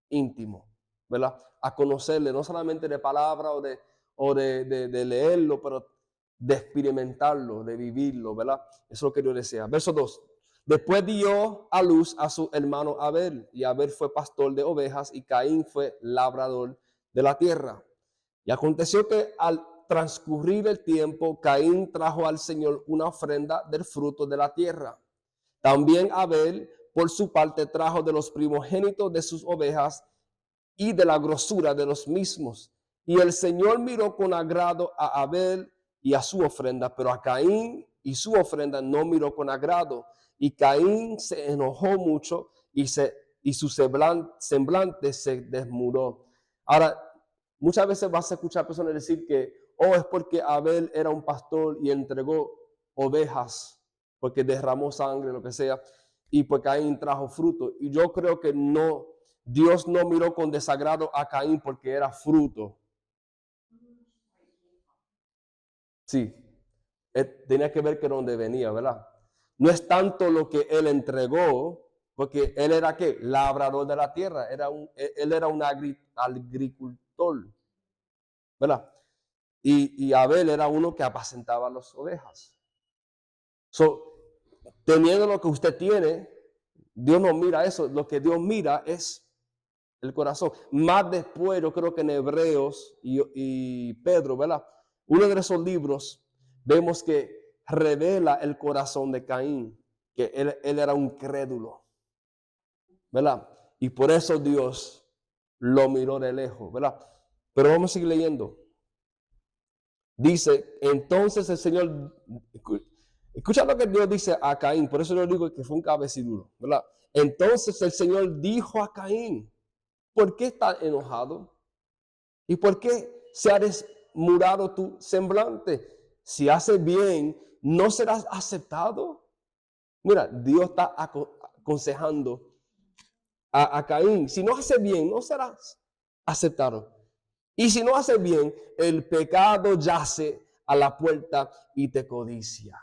íntimo, ¿verdad? A conocerle, no solamente de palabra o de leerlo, pero de experimentarlo, de vivirlo, ¿verdad? Eso es lo que Dios desea. Verso 2. Después dio a luz a su hermano Abel, y Abel fue pastor de ovejas, y Caín fue labrador de la tierra. Y aconteció que al transcurrir el tiempo, Caín trajo al Señor una ofrenda del fruto de la tierra. También Abel, por su parte, trajo de los primogénitos de sus ovejas y de la grosura de los mismos. Y el Señor miró con agrado a Abel y a su ofrenda, pero a Caín y su ofrenda no miró con agrado. Y Caín se enojó mucho y su semblante se desmudó. Ahora, muchas veces vas a escuchar personas decir que, es porque Abel era un pastor y entregó ovejas, porque derramó sangre, lo que sea, y pues Caín trajo fruto. Y yo creo que no, Dios no miró con desagrado a Caín porque era fruto. Sí, tenía que ver que donde venía, ¿verdad? No es tanto lo que él entregó, porque él era ¿qué? Labrador de la tierra, él era un agricultor, ¿verdad? Y Abel era uno que apacentaba las ovejas. Teniendo lo que usted tiene, Dios no mira eso. Lo que Dios mira es el corazón. Más después, yo creo que en Hebreos y Pedro, ¿verdad? Uno de esos libros, vemos que revela el corazón de Caín, que él era un crédulo, ¿verdad? Y por eso Dios lo miró de lejos, ¿verdad? Pero vamos a seguir leyendo. Dice, entonces el Señor, escucha lo que Dios dice a Caín, por eso yo digo que fue un cabecidulo, ¿verdad? Entonces el Señor dijo a Caín, ¿por qué estás enojado? ¿Y por qué se ha desmudado tu semblante? Si haces bien, ¿no serás aceptado? Mira, Dios está aconsejando a Caín, si no haces bien, no serás aceptado. Y si no haces bien, el pecado yace a la puerta y te codicia.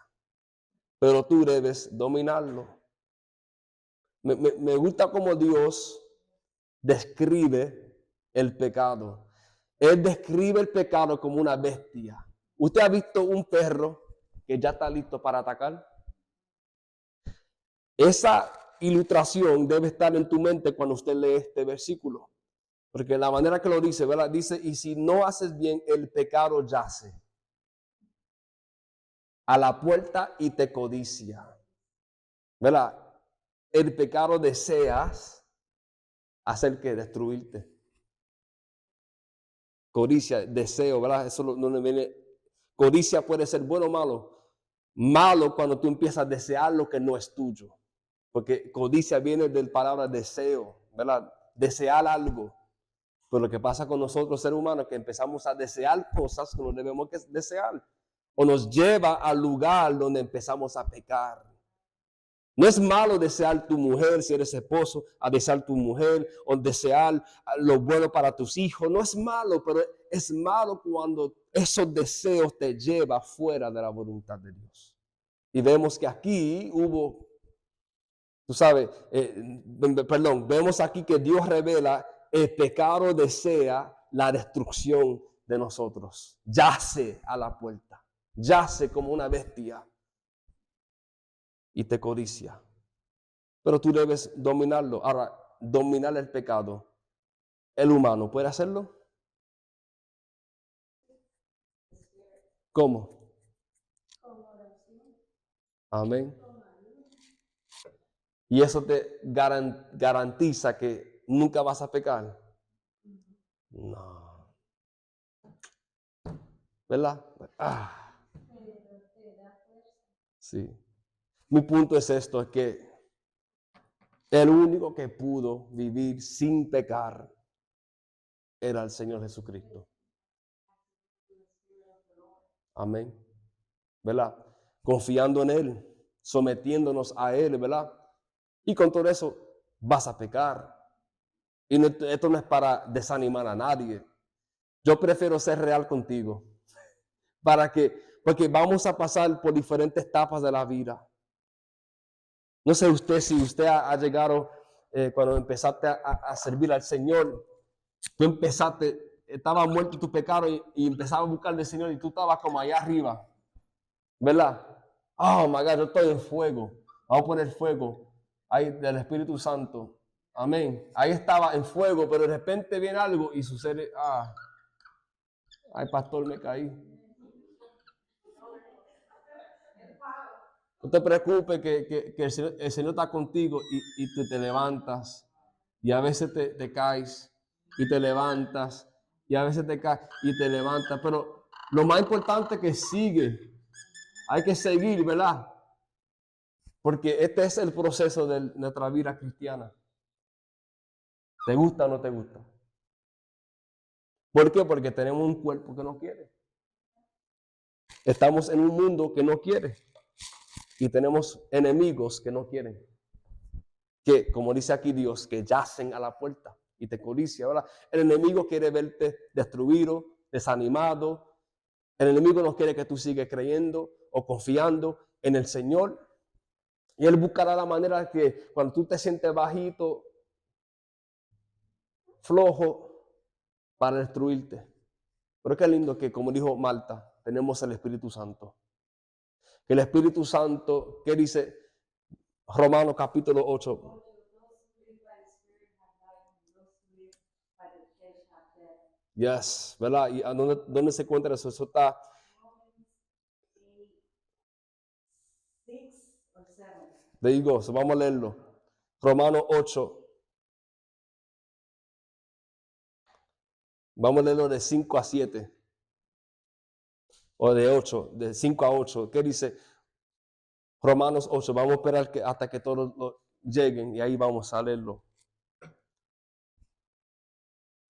Pero tú debes dominarlo. Me gusta cómo Dios describe el pecado. Él describe el pecado como una bestia. ¿Usted ha visto un perro que ya está listo para atacar? Esa ilustración debe estar en tu mente cuando usted lee este versículo. Porque la manera que lo dice, ¿verdad? Dice, y si no haces bien, el pecado yace a la puerta y te codicia. ¿Verdad? El pecado deseas hacer que destruirte. Codicia, deseo, ¿verdad? Eso no viene. Codicia puede ser bueno o malo. Malo cuando tú empiezas a desear lo que no es tuyo. Porque codicia viene de la palabra deseo, ¿verdad? Desear algo. Pero lo que pasa con nosotros, seres humanos, es que empezamos a desear cosas que no debemos desear. O nos lleva al lugar donde empezamos a pecar. No es malo desear tu mujer, si eres esposo, a desear tu mujer, o desear lo bueno para tus hijos. No es malo, pero es malo cuando esos deseos te llevan fuera de la voluntad de Dios. Y vemos que aquí hubo, tú sabes, vemos aquí que Dios revela el pecado desea la destrucción de nosotros. Yace a la puerta, yace como una bestia y te codicia. Pero tú debes dominarlo. Ahora, dominar el pecado. ¿El humano puede hacerlo? ¿Cómo? Amén. Y eso te garantiza que nunca vas a pecar. No. ¿Verdad? Sí. Mi punto es esto, es que el único que pudo vivir sin pecar era el Señor Jesucristo. Amén. ¿Verdad? Confiando en Él, sometiéndonos a Él, ¿verdad? Y con todo eso vas a pecar. Y esto no es para desanimar a nadie. Yo prefiero ser real contigo. Porque vamos a pasar por diferentes etapas de la vida. No sé usted si usted ha llegado cuando empezaste a servir al Señor. Tú empezaste, estaba muerto tu pecado y empezabas a buscar al Señor y tú estabas como allá arriba. ¿Verdad? Oh, my God, yo estoy en fuego. Vamos a poner fuego ahí del Espíritu Santo. Amén. Ahí estaba en fuego, pero de repente viene algo y sucede, ay, pastor, me caí. No te preocupes que el Señor está contigo y te levantas. Y a veces te caes y te levantas. Y a veces te caes y te levantas. Pero lo más importante es que sigue. Hay que seguir, ¿verdad? Porque este es el proceso de nuestra vida cristiana. ¿Te gusta o no te gusta? ¿Por qué? Porque tenemos un cuerpo que no quiere. Estamos en un mundo que no quiere. Y tenemos enemigos que no quieren. Que, como dice aquí Dios, que yacen a la puerta y te codicia, ¿verdad? El enemigo quiere verte destruido, desanimado. El enemigo no quiere que tú sigas creyendo o confiando en el Señor. Y él buscará la manera que cuando tú te sientes bajito, flojo, para destruirte. Pero qué lindo que, como dijo Marta, tenemos el Espíritu Santo. Que el Espíritu Santo, ¿qué dice Romanos capítulo 8? Yes, ¿verdad? ¿Y a dónde se encuentra eso? Eso está. There you go. So vamos a leerlo. Romanos 8. Vamos a leerlo de 5 a 7. O de 8, de 5 a 8. ¿Qué dice? Romanos 8. Vamos a esperar hasta que todos lleguen y ahí vamos a leerlo.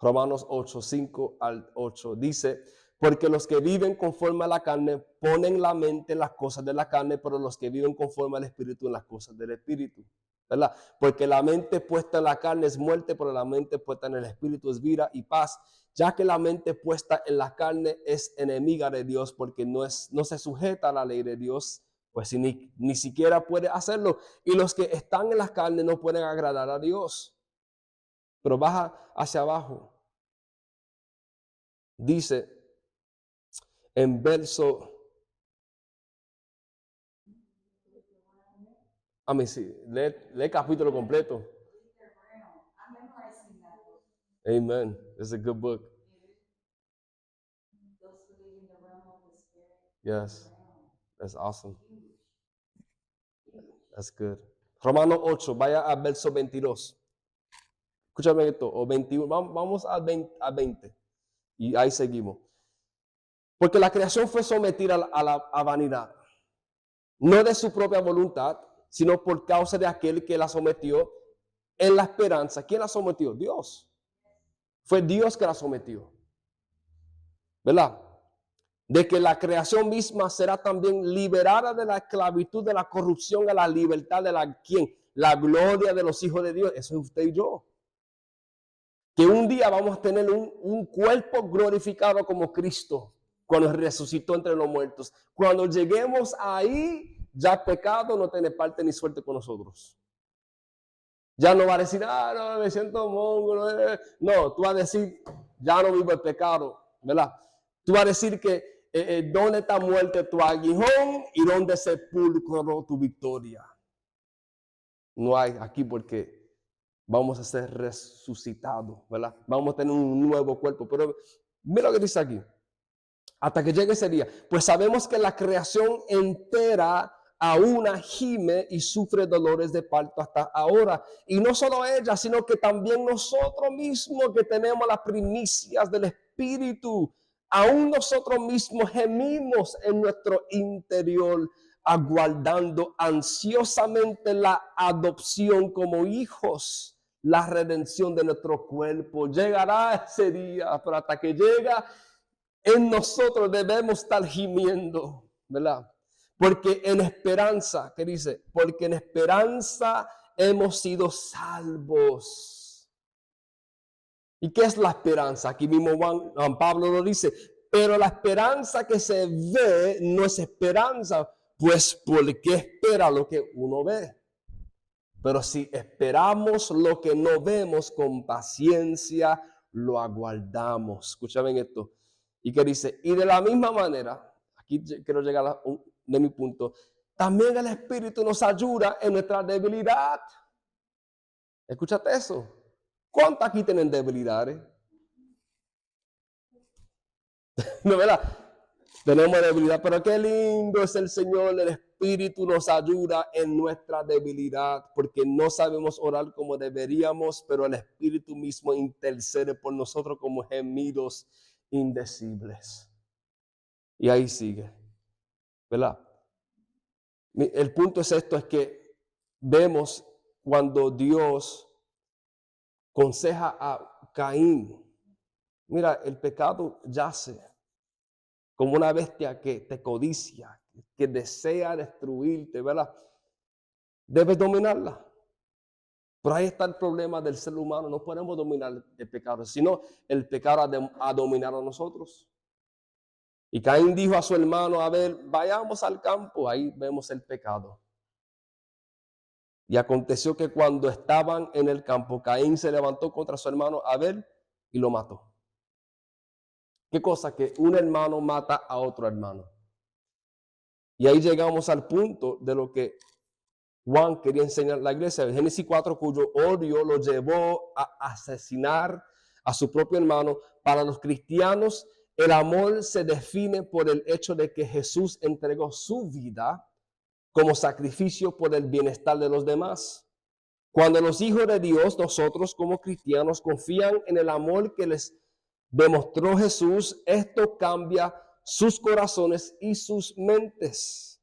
Romanos 8, 5 al 8. Dice, porque los que viven conforme a la carne ponen la mente en las cosas de la carne, pero los que viven conforme al Espíritu en las cosas del Espíritu. ¿Verdad? Porque la mente puesta en la carne es muerte, pero la mente puesta en el Espíritu es vida y paz. Ya que la mente puesta en la carne es enemiga de Dios, porque no se sujeta a la ley de Dios, pues ni siquiera puede hacerlo. Y los que están en la carne no pueden agradar a Dios. Pero baja hacia abajo. Dice en verso A mí sí, lee el capítulo completo. Amen. It's a good book. Yes. That's awesome. That's good. Romanos 8, vaya al verso 22. Escúchame esto, o 21, vamos a 20, y ahí seguimos. Porque la creación fue sometida a vanidad, no de su propia voluntad, sino por causa de aquel que la sometió en la esperanza. ¿Quién la sometió? Dios. Fue Dios que la sometió. ¿Verdad? De que la creación misma será también liberada de la esclavitud, de la corrupción, a la libertad de la ¿quién? La gloria de los hijos de Dios. Eso es usted y yo. Que un día vamos a tener un cuerpo glorificado como Cristo cuando resucitó entre los muertos. Cuando lleguemos ahí, ya el pecado no tiene parte ni suerte con nosotros. Ya no va a decir, no, me siento mongo. No, tú vas a decir, ya no vivo el pecado, ¿verdad? Tú vas a decir que ¿dónde está muerte tu aguijón y dónde sepulcro tu victoria? No hay aquí porque vamos a ser resucitados, ¿verdad? Vamos a tener un nuevo cuerpo. Pero mira lo que dice aquí. Hasta que llegue ese día. Pues sabemos que la creación entera aún gime y sufre dolores de parto hasta ahora. Y no solo ella, sino que también nosotros mismos que tenemos las primicias del Espíritu. Aún nosotros mismos gemimos en nuestro interior, aguardando ansiosamente la adopción como hijos, la redención de nuestro cuerpo. Llegará ese día, pero hasta que llega, en nosotros debemos estar gimiendo, ¿verdad? Porque en esperanza, ¿qué dice? Porque en esperanza hemos sido salvos. ¿Y qué es la esperanza? Aquí mismo Juan Pablo lo dice, pero la esperanza que se ve no es esperanza, pues ¿por qué espera lo que uno ve? Pero si esperamos lo que no vemos, con paciencia lo aguardamos. Escúchame esto. Y que dice, y de la misma manera, aquí quiero llegar de mi punto, también el Espíritu nos ayuda en nuestra debilidad. Escúchate eso. ¿Cuántos aquí tienen debilidades? No, ¿verdad? Tenemos debilidad, pero qué lindo es el Señor. El Espíritu nos ayuda en nuestra debilidad, porque no sabemos orar como deberíamos, pero el Espíritu mismo intercede por nosotros como gemidos indecibles. Y ahí sigue, ¿verdad? El punto es esto, es que vemos cuando Dios aconseja a Caín. Mira, el pecado yace como una bestia que te codicia, que desea destruirte, ¿verdad? Debes dominarla. Pero ahí está el problema del ser humano. No podemos dominar el pecado, sino el pecado ha dominado a nosotros. Y Caín dijo a su hermano Abel, vayamos al campo. Ahí vemos el pecado. Y aconteció que cuando estaban en el campo, Caín se levantó contra su hermano Abel y lo mató. ¿Qué cosa? Que un hermano mata a otro hermano. Y ahí llegamos al punto de lo que Juan quería enseñar a la iglesia. En Génesis 4, cuyo odio lo llevó a asesinar a su propio hermano. Para los cristianos, el amor se define por el hecho de que Jesús entregó su vida como sacrificio por el bienestar de los demás. Cuando los hijos de Dios, nosotros como cristianos, confían en el amor que les demostró Jesús, esto cambia sus corazones y sus mentes.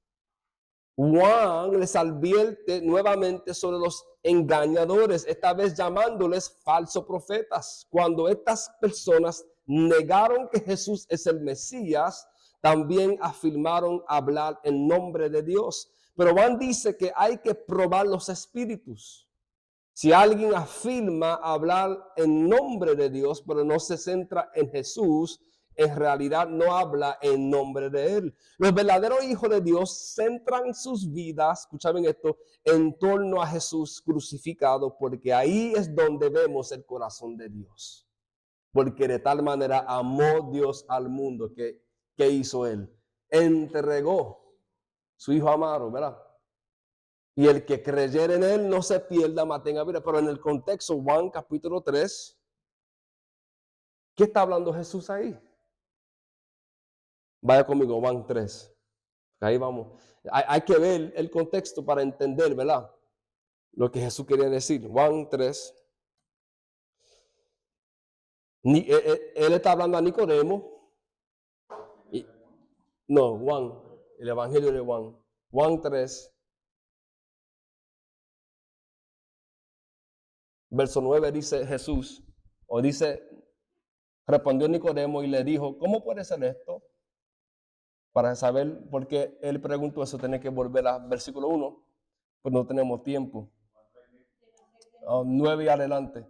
Juan les advierte nuevamente sobre los engañadores, esta vez llamándoles falsos profetas. Cuando estas personas negaron que Jesús es el Mesías, también afirmaron hablar en nombre de Dios. Pero Juan dice que hay que probar los espíritus. Si alguien afirma hablar en nombre de Dios, pero no se centra en Jesús, en realidad no habla en nombre de Él. Los verdaderos hijos de Dios centran sus vidas, escuchen esto, en torno a Jesús crucificado, porque ahí es donde vemos el corazón de Dios. Porque de tal manera amó Dios al mundo que hizo Él. Entregó su Hijo amado, ¿verdad? y el que creyere en él no se pierda, mas tenga vida. Pero en el contexto, Juan capítulo 3, ¿qué está hablando Jesús ahí? Vaya conmigo, Juan 3. Ahí vamos. Hay que ver el contexto para entender, ¿verdad? Lo que Jesús quería decir. Juan 3. Él está hablando a Nicodemo. No, Juan, el Evangelio de Juan. Juan 3, verso 9 dice Jesús, o dice, respondió Nicodemo y le dijo, ¿cómo puede ser esto? Para saber por qué él preguntó eso, tiene que volver al versículo 1, pues no tenemos tiempo. 9 y adelante.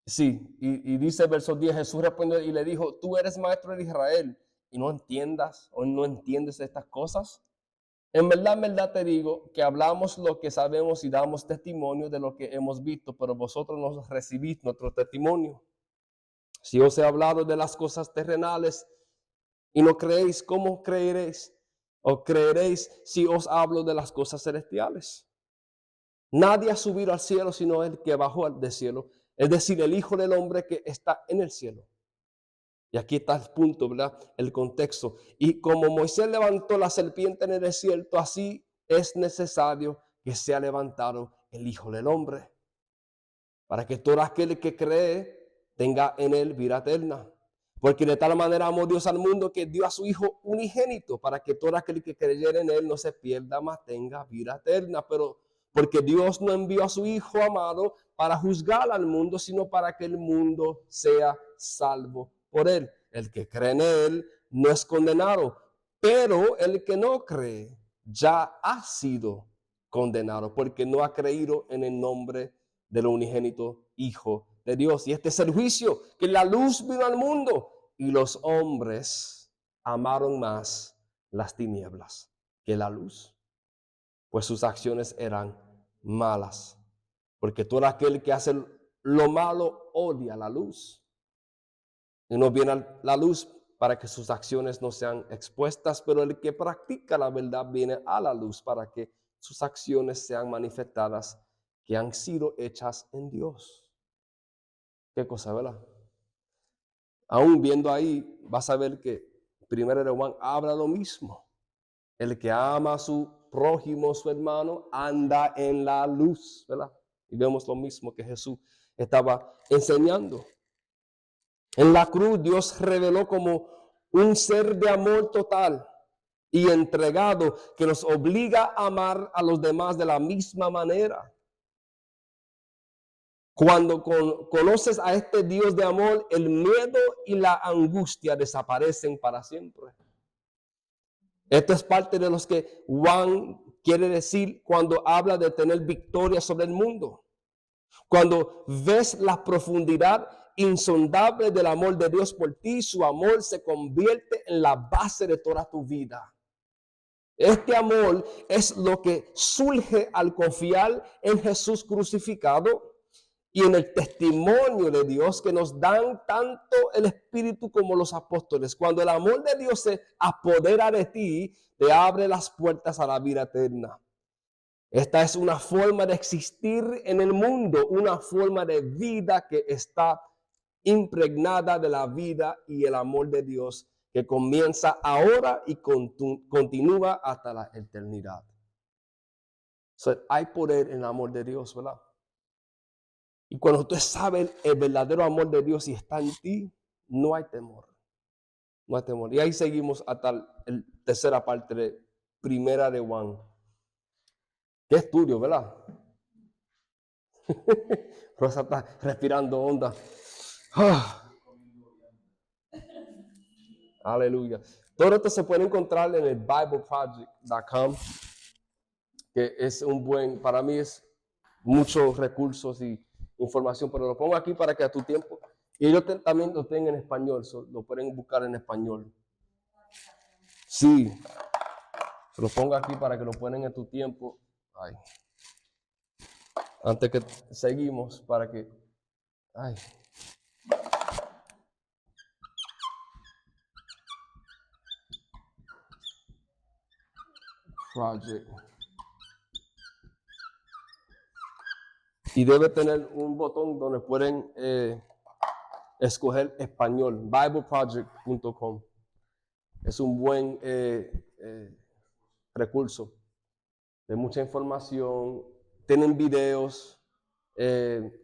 Sí, y dice verso 10, Jesús respondió y le dijo, tú eres maestro de Israel y no entiendes estas cosas. En verdad te digo que hablamos lo que sabemos y damos testimonio de lo que hemos visto, pero vosotros no recibís nuestro testimonio. Si os he hablado de las cosas terrenales y no creéis, ¿cómo creeréis? ¿O creeréis si os hablo de las cosas celestiales? Nadie ha subido al cielo sino el que bajó del cielo, es decir, el Hijo del Hombre que está en el cielo. Y aquí está el punto, ¿verdad? El contexto. Y como Moisés levantó la serpiente en el desierto, así es necesario que sea levantado el Hijo del Hombre, para que todo aquel que cree tenga en él vida eterna. Porque de tal manera amó Dios al mundo que dio a su Hijo unigénito, para que todo aquel que creyera en él no se pierda, mas tenga vida eterna. Pero porque Dios no envió a su Hijo amado para juzgar al mundo, sino para que el mundo sea salvo por él. El que cree en él no es condenado, pero el que no cree ya ha sido condenado, porque no ha creído en el nombre del unigénito Hijo de Dios. Y este es el juicio, que la luz vino al mundo y los hombres amaron más las tinieblas que la luz, pues sus acciones eran malas. Porque todo aquel que hace lo malo odia la luz y no viene a la luz para que sus acciones no sean expuestas, pero el que practica la verdad viene a la luz para que sus acciones sean manifestadas, que han sido hechas en Dios. Qué cosa, ¿verdad? Aún viendo ahí, vas a ver que 1 de Juan habla lo mismo. El que ama a su prójimo, su hermano, anda en la luz, ¿verdad? Y vemos lo mismo que Jesús estaba enseñando. En la cruz Dios reveló como un ser de amor total y entregado que nos obliga a amar a los demás de la misma manera. Cuando conoces a este Dios de amor, el miedo y la angustia desaparecen para siempre. Esto es parte de los que Juan quiere decir cuando habla de tener victoria sobre el mundo. Cuando ves la profundidad insondable del amor de Dios por ti, su amor se convierte en la base de toda tu vida. Este amor es lo que surge al confiar en Jesús crucificado y en el testimonio de Dios que nos dan tanto el Espíritu como los apóstoles. Cuando el amor de Dios se apodera de ti, te abre las puertas a la vida eterna. Esta es una forma de existir en el mundo, una forma de vida que está impregnada de la vida y el amor de Dios, que comienza ahora y continúa hasta la eternidad. Hay poder en el amor de Dios, ¿verdad? Y cuando usted sabe el verdadero amor de Dios y está en ti, no hay temor. No hay temor. Y ahí seguimos hasta la tercera parte de 1 de Juan. Qué estudio, ¿verdad? Rosa está respirando honda. Aleluya. Todo esto se puede encontrar en el BibleProject.com, que es un buen, para mí es muchos recursos y información, pero lo pongo aquí para que a tu tiempo, y ellos también lo tengan en español, lo pueden buscar en español. Sí, se lo pongo aquí para que lo ponen en tu tiempo. Ay. Antes que seguimos, para que... Ay. Project. Y debe tener un botón donde pueden escoger español, bibleproject.com. Es un buen recurso de mucha información. Tienen videos,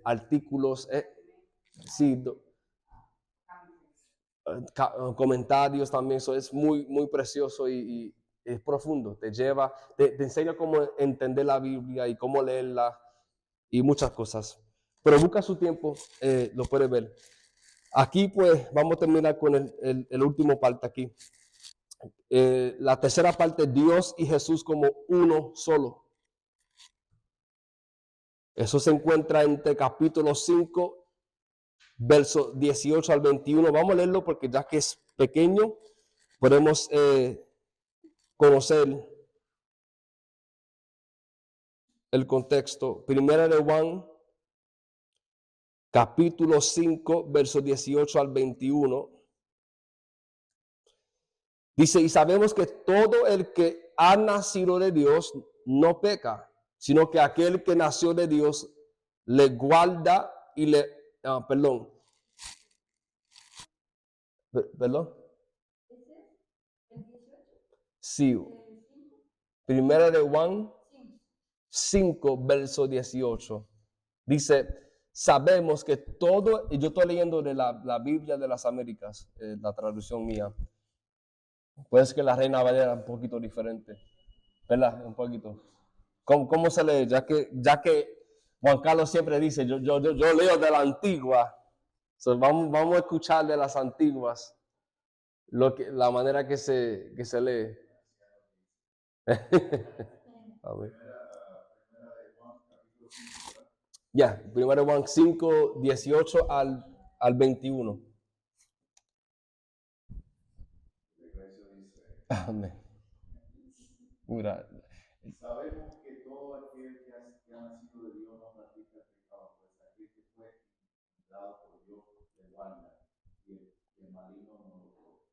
artículos, sí, comentarios también. Eso es muy, muy precioso y es profundo. Te lleva, te enseña cómo entender la Biblia y cómo leerla y muchas cosas. Pero busca su tiempo, lo puedes ver. Aquí pues vamos a terminar con el último parte aquí. La tercera parte, Dios y Jesús como uno solo. Eso se encuentra entre capítulo 5, verso 18 al 21. Vamos a leerlo porque ya que es pequeño, podemos conocer el contexto. Primera de Juan, capítulo 5, verso 18 al 21. Dice, y sabemos que todo el que ha nacido de Dios no peca, sino que aquel que nació de Dios le guarda y le, perdón, perdón, sí, primera de Juan 5, verso 18, dice, sabemos que todo, y yo estoy leyendo de la Biblia de las Américas, la traducción mía, puede ser que la Reina Valera un poquito diferente, ¿verdad? Un poquito. ¿Cómo se lee? Ya que Juan Carlos siempre dice, yo leo de la antigua. So, vamos a escuchar de las antiguas la manera que se lee. A ver. Ya, primero Juan 5, 18 al 21. Amén. Mira. Sabemos que todo aquel que ha nacido de Dios no practica el pecado, pues aquel que fue dado por Dios le guarda y el maligno no lo toca.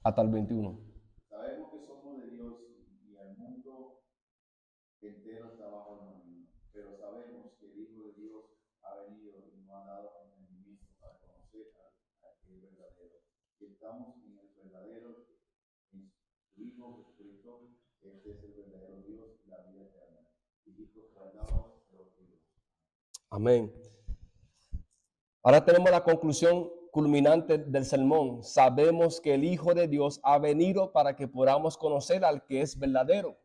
Hasta el 21. Sabemos que somos de Dios y el mundo entero está bajo el maligno, pero sabemos que el Hijo de Dios ha venido y nos ha dado entendimiento para conocer a aquel verdadero. Y estamos en el verdadero, en su Hijo Jesucristo. Este es el verdadero Dios y la vida eterna. Y hijos guardados de los hijos. Amén. Ahora tenemos la conclusión culminante del sermón. Sabemos que el Hijo de Dios ha venido para que podamos conocer al que es verdadero.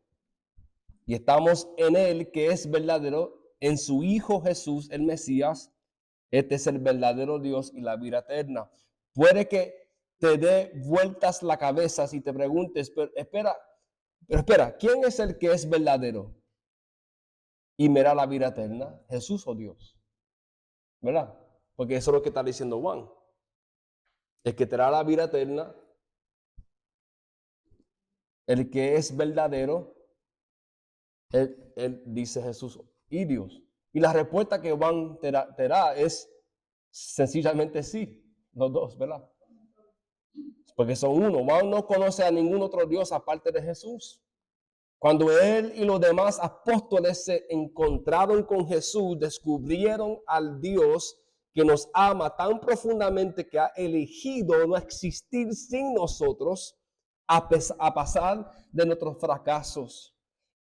Y estamos en él que es verdadero, en su Hijo Jesús, el Mesías. Este es el verdadero Dios y la vida eterna. Puede que te dé vueltas la cabeza si te preguntes, pero espera, ¿quién es el que es verdadero? Y me da la vida eterna, Jesús o Dios. ¿Verdad? Porque eso es lo que está diciendo Juan. El que te da la vida eterna, el que es verdadero, él dice Jesús y Dios. Y la respuesta que Juan te da es sencillamente sí, los dos, ¿verdad? Porque son uno. Juan no conoce a ningún otro Dios aparte de Jesús. Cuando él y los demás apóstoles se encontraron con Jesús, descubrieron al Dios que nos ama tan profundamente que ha elegido no existir sin nosotros a pesar de nuestros fracasos.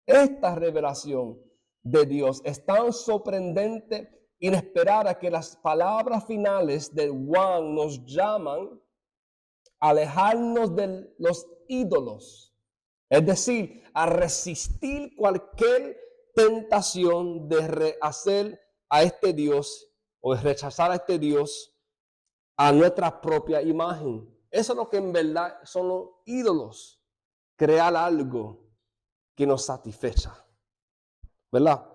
Esta revelación de Dios es tan sorprendente, inesperada, que las palabras finales de Juan nos llaman a alejarnos de los ídolos. Es decir, a resistir cualquier tentación de rehacer a este Dios o de rechazar a este Dios a nuestra propia imagen. Eso es lo que en verdad son los ídolos. Crear algo que nos satisfecha. ¿Verdad?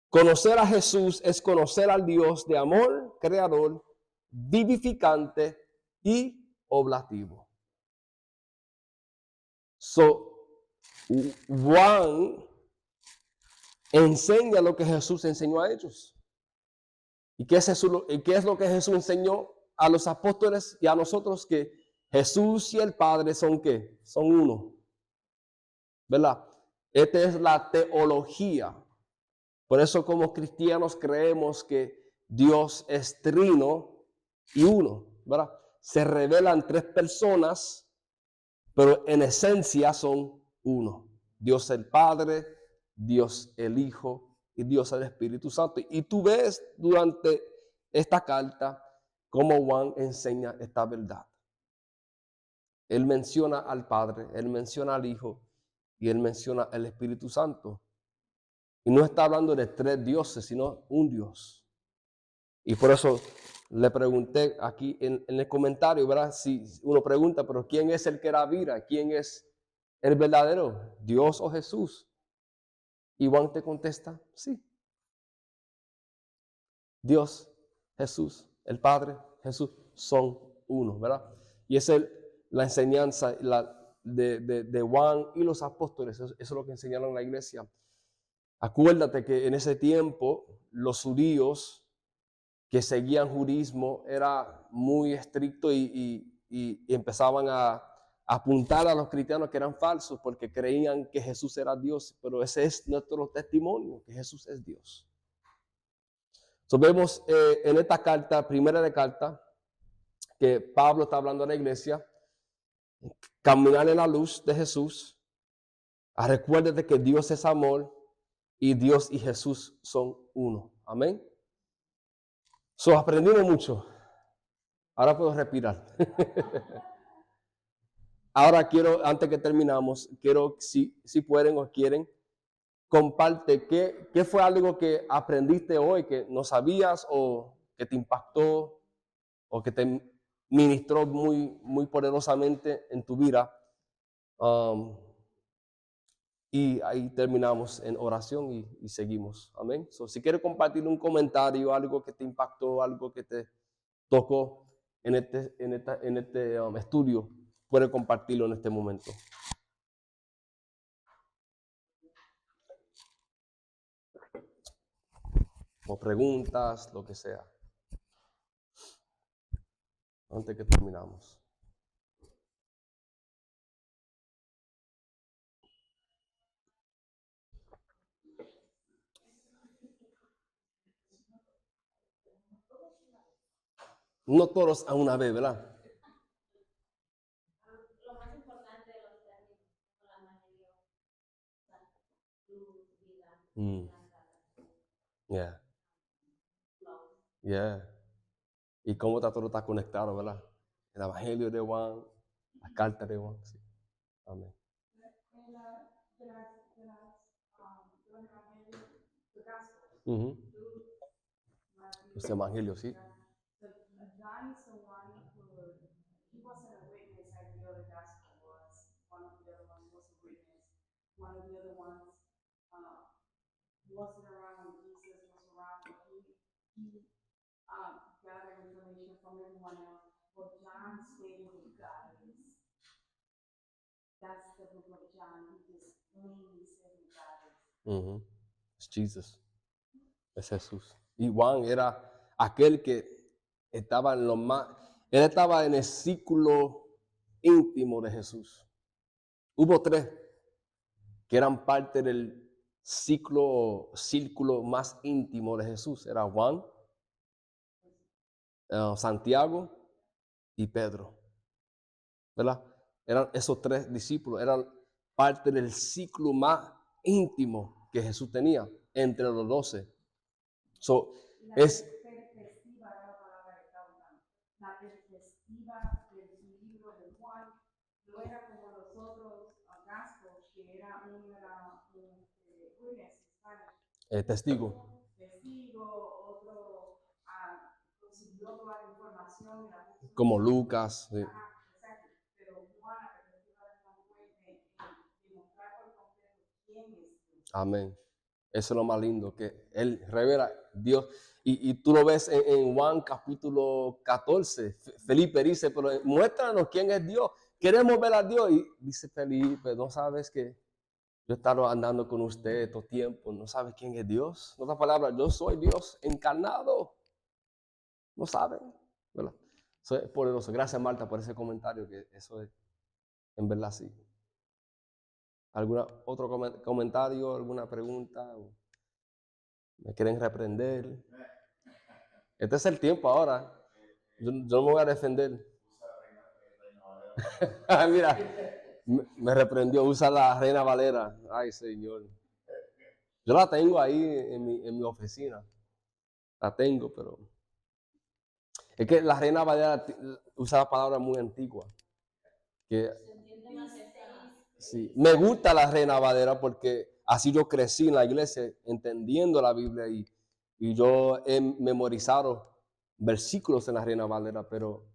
Conocer a Jesús es conocer al Dios de amor, creador, vivificante y oblativo. Juan enseña lo que Jesús enseñó a ellos. ¿Y qué es lo que Jesús enseñó a los apóstoles y a nosotros? Que Jesús y el Padre son ¿qué? Son uno. ¿Verdad? Esta es la teología Por eso como cristianos creemos que Dios es trino y uno, ¿verdad? Se revelan tres personas, pero en esencia son uno. Dios el Padre, Dios el Hijo y Dios el Espíritu Santo. Y tú ves durante esta carta cómo Juan enseña esta verdad. Él menciona al Padre, él menciona al Hijo y él menciona al Espíritu Santo. Y no está hablando de tres dioses, sino un Dios. Y por eso le pregunté aquí en el comentario, ¿verdad? Si uno pregunta, pero ¿quién es el que da vida? ¿Quién es el verdadero? ¿Dios o Jesús? Y Juan te contesta, sí. Dios, Jesús, el Padre, Jesús son uno, ¿verdad? Y esa es la enseñanza de Juan y los apóstoles. Eso es lo que enseñaron en la iglesia. Acuérdate que en ese tiempo los judíos que seguían judaísmo era muy estricto y empezaban a apuntar a los cristianos que eran falsos porque creían que Jesús era Dios, pero ese es nuestro testimonio, que Jesús es Dios. Entonces vemos en esta carta, primera de carta, que Pablo está hablando a la iglesia, caminar en la luz de Jesús. Recuérdate que Dios es amor y Dios y Jesús son uno. Amén. Aprendimos mucho. Ahora puedo respirar. Ahora quiero, antes que terminamos, quiero, si pueden o quieren, comparte qué fue algo que aprendiste hoy que no sabías o que te impactó o que te ministró muy poderosamente en tu vida. Y ahí terminamos en oración y seguimos. Amén. Si quieres compartir un comentario, algo que te impactó, algo que te tocó en este estudio, puedes compartirlo en este momento. O preguntas, lo que sea. Antes que terminamos. No todos a una vez, ¿verdad? Lo más importante de los términos, la mayoría, luz, vida, Yeah. Yeah. Y cómo todo está conectado, ¿verdad? El Evangelio de Juan, la carta de Juan. Sí. Amén. Uh-huh. Los evangelios, sí. John is the one who, he wasn't a witness like the other gospel was. One of the other ones was a witness. One of the other ones wasn't around when Jesus was around, but he gathered information from everyone else. But John stayed with God. That's the book of John. He just mainly said who God is. Uh-huh. Es Jesus. Es Jesús. Y Juan era aquel que estaba en lo más, él estaba en el círculo íntimo de Jesús. Hubo tres que eran parte del círculo más íntimo de Jesús. Era Juan, Santiago y Pedro. ¿Verdad? Eran esos tres discípulos, eran parte del ciclo más íntimo que Jesús tenía entre los 12. Es Perspectiva era la palabra que estaba usando. La perspectiva del libro de Juan no era como los otros gospels, que era un witness, testigo. Otro consiguió toda la información y la puso. Como Lucas. Sí. Exacto. Pero Juan, la perspectiva de Juan fue demostrar por completo quién es Dios. Amén. Eso es lo más lindo, que él revela Dios. Y tú lo ves en Juan capítulo 14. Felipe dice, pero muéstranos quién es Dios. Queremos ver a Dios. Y dice Felipe, ¿no sabes que yo he estado andando con usted todo tiempo? ¿No sabes quién es Dios? En otras palabras, yo soy Dios encarnado. ¿No saben? ¿Verdad? Eso es poderoso. Gracias, Marta, por ese comentario, que eso es en verdad sí. ¿Algún otro comentario, alguna pregunta? Me quieren reprender. Este es el tiempo ahora. Yo no me voy a defender. Mira, me reprendió, usa la Reina Valera. Ay, Señor. Yo la tengo ahí en mi oficina. La tengo, pero... Es que la Reina Valera usa palabras muy antiguas. Que, Se entiende más esta. sí. Me gusta la Reina Valera porque así yo crecí en la iglesia entendiendo la Biblia y yo he memorizado versículos en la Reina Valera, pero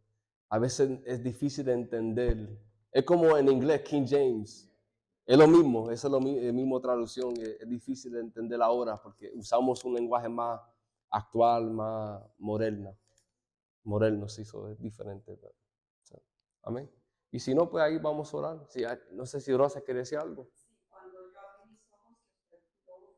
a veces es difícil de entender. Es como en inglés, King James. Es lo mismo, esa es la misma traducción. Es difícil de entender ahora porque usamos un lenguaje más actual, más moderno. Moderno, sí, eso es diferente. Pero, o sea, amén. Y si no, pues ahí vamos a orar. Si, no sé si Rosa quiere decir algo. Sí, cuando yo abrí mis ojos, que usted tuvo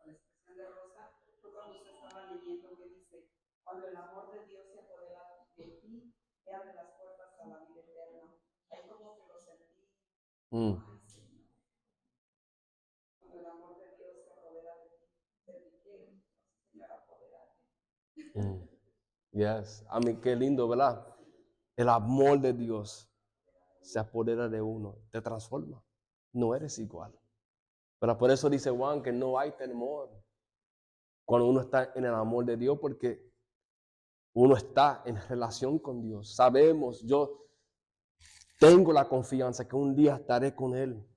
la expresión de Rosa, fue cuando usted estaba leyendo que dice, cuando el amor de Dios se apodera de ti, te abre las puertas a la vida eterna. Es como que lo sentí. Mm. Ay, Señor. Cuando el amor de Dios se apodera de ti, ¿qué? Señor, apodérate. Yes. A mí qué lindo, ¿verdad? El amor de Dios se apodera de uno, te transforma. No eres igual. Pero por eso dice Juan que no hay temor cuando uno está en el amor de Dios, porque uno está en relación con Dios. Sabemos, yo tengo la confianza que un día estaré con Él.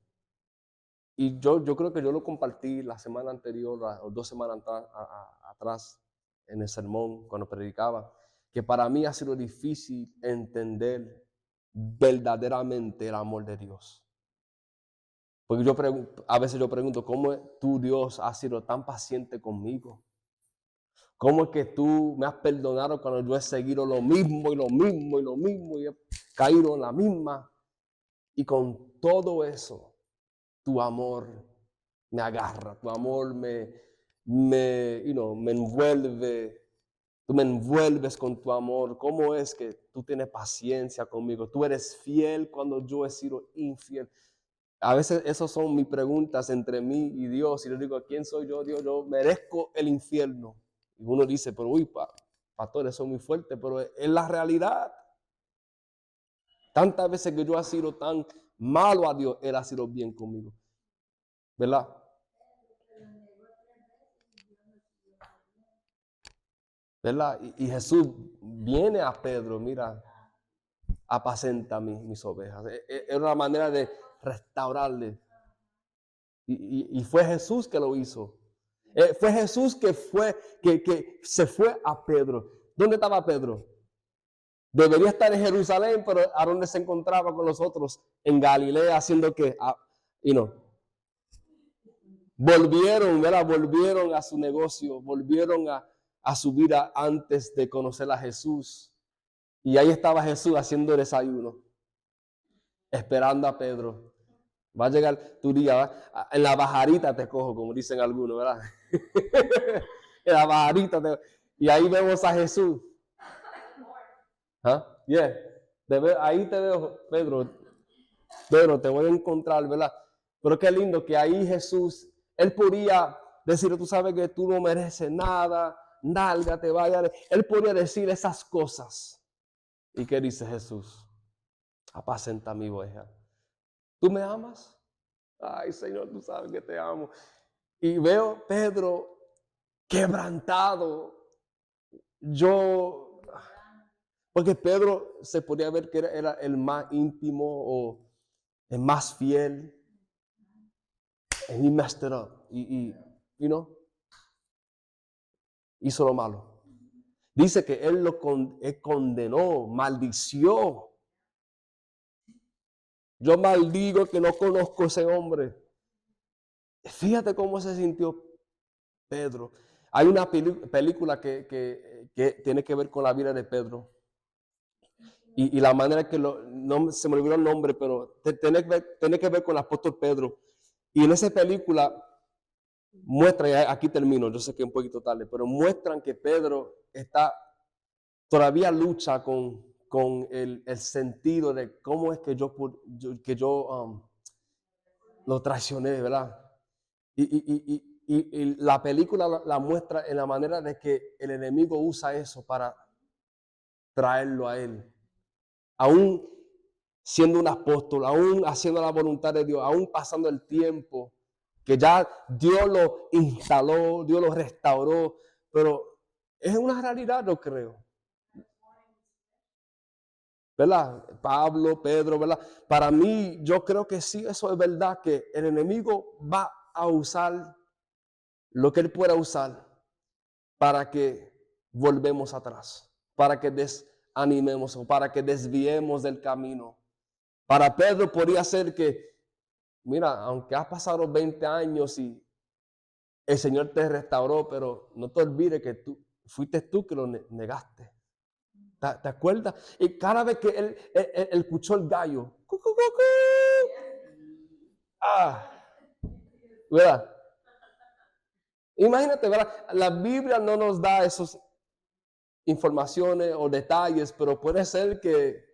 Y yo creo que yo lo compartí la semana anterior, o 2 semanas atrás, en el sermón, cuando predicaba, que para mí ha sido difícil entender verdaderamente el amor de Dios. Porque a veces yo pregunto, ¿cómo tú, Dios, has sido tan paciente conmigo? ¿Cómo es que tú me has perdonado cuando yo he seguido lo mismo y lo mismo y lo mismo y he caído en la misma? Y con todo eso, tu amor me agarra, tu amor me envuelve, tú me envuelves con tu amor. ¿Cómo es que tú tienes paciencia conmigo? Tú eres fiel cuando yo he sido infiel. A veces esas son mis preguntas entre mí y Dios. Y yo digo, ¿quién soy yo? Dios, yo merezco el infierno. Y uno dice, pero uy, pastor, eso es muy fuerte, pero es la realidad. Tantas veces que yo he sido tan malo a Dios, Él ha sido bien conmigo. ¿Verdad? ¿Verdad? Y Jesús viene a Pedro, mira, apacenta mis ovejas. Es una manera de restaurarle. Y fue Jesús que lo hizo. Fue Jesús que se fue a Pedro. ¿Dónde estaba Pedro? Debería estar en Jerusalén, pero ¿a dónde se encontraba con los otros? En Galilea, haciendo que, volvieron, ¿verdad? Volvieron a su negocio, volvieron a su vida antes de conocer a Jesús. Y ahí estaba Jesús haciendo desayuno, esperando a Pedro. Va a llegar tu día, ¿verdad? En la bajarita te cojo, como dicen algunos, ¿verdad? En la bajarita y ahí vemos a Jesús. ¿Ah? Yeah. Ahí te veo, Pedro. Pedro, te voy a encontrar, ¿verdad? Pero qué lindo que ahí Jesús, Él podía decir, tú sabes que tú no mereces nada, nalga, te vaya. Él podía decir esas cosas. ¿Y qué dice Jesús? Apacenta mi oveja. ¿Tú me amas? Ay, Señor, tú sabes que te amo. Y veo Pedro quebrantado. Porque Pedro se podía ver que era el más íntimo o el más fiel. And he messed it up. Y hizo lo malo. Dice que él él condenó, maldició. Yo maldigo que no conozco a ese hombre. Fíjate cómo se sintió Pedro. Hay una película que tiene que ver con la vida de Pedro. Y la manera que no se me olvidó el nombre, pero tiene que ver con el apóstol Pedro. Y en esa película muestran, y aquí termino, yo sé que es un poquito tarde, pero muestran que Pedro todavía lucha con el sentido de cómo es que yo lo traicioné, ¿verdad? y la película la muestra en la manera de que el enemigo usa eso para traerlo a él. Aún siendo un apóstol, aún haciendo la voluntad de Dios, aún pasando el tiempo, que ya Dios lo instaló, Dios lo restauró, pero es una realidad, yo creo. ¿Verdad? Pablo, Pedro, ¿verdad? Para mí, yo creo que sí, eso es verdad, que el enemigo va a usar lo que él pueda usar para que volvemos atrás, para que desanimemos o para que desviemos del camino. Para Pedro podría ser que, mira, aunque has pasado 20 años y el Señor te restauró, pero no te olvides que fuiste tú que lo negaste. ¿Te acuerdas? Y cada vez que él escuchó el gallo, ¡cu, cu, cu, cu! ¿Verdad? Imagínate, ¿verdad? La Biblia no nos da esas informaciones o detalles, pero puede ser que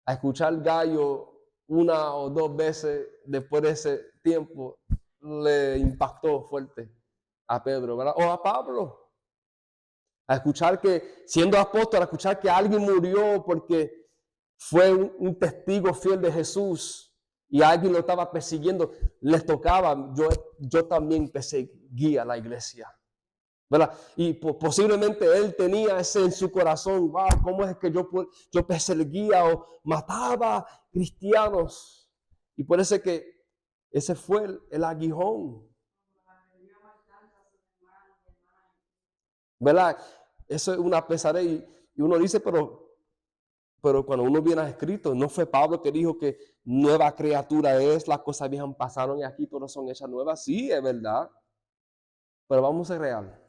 a escuchar el gallo una o dos veces después de ese tiempo le impactó fuerte a Pedro, ¿verdad? O a Pablo. A escuchar que, siendo apóstol, a escuchar que alguien murió porque fue un testigo fiel de Jesús y alguien lo estaba persiguiendo, les tocaba, yo también perseguía a la iglesia, ¿verdad? Y posiblemente él tenía ese en su corazón, wow, ¿cómo es que yo perseguía o mataba cristianos? Y por eso que ese fue el aguijón, ¿verdad? Eso es una pesadilla y uno dice, pero cuando uno viene a escrito, no fue Pablo que dijo que nueva criatura es, las cosas viejas pasaron y aquí todas son hechas nuevas. Sí, es verdad, pero vamos a ser real.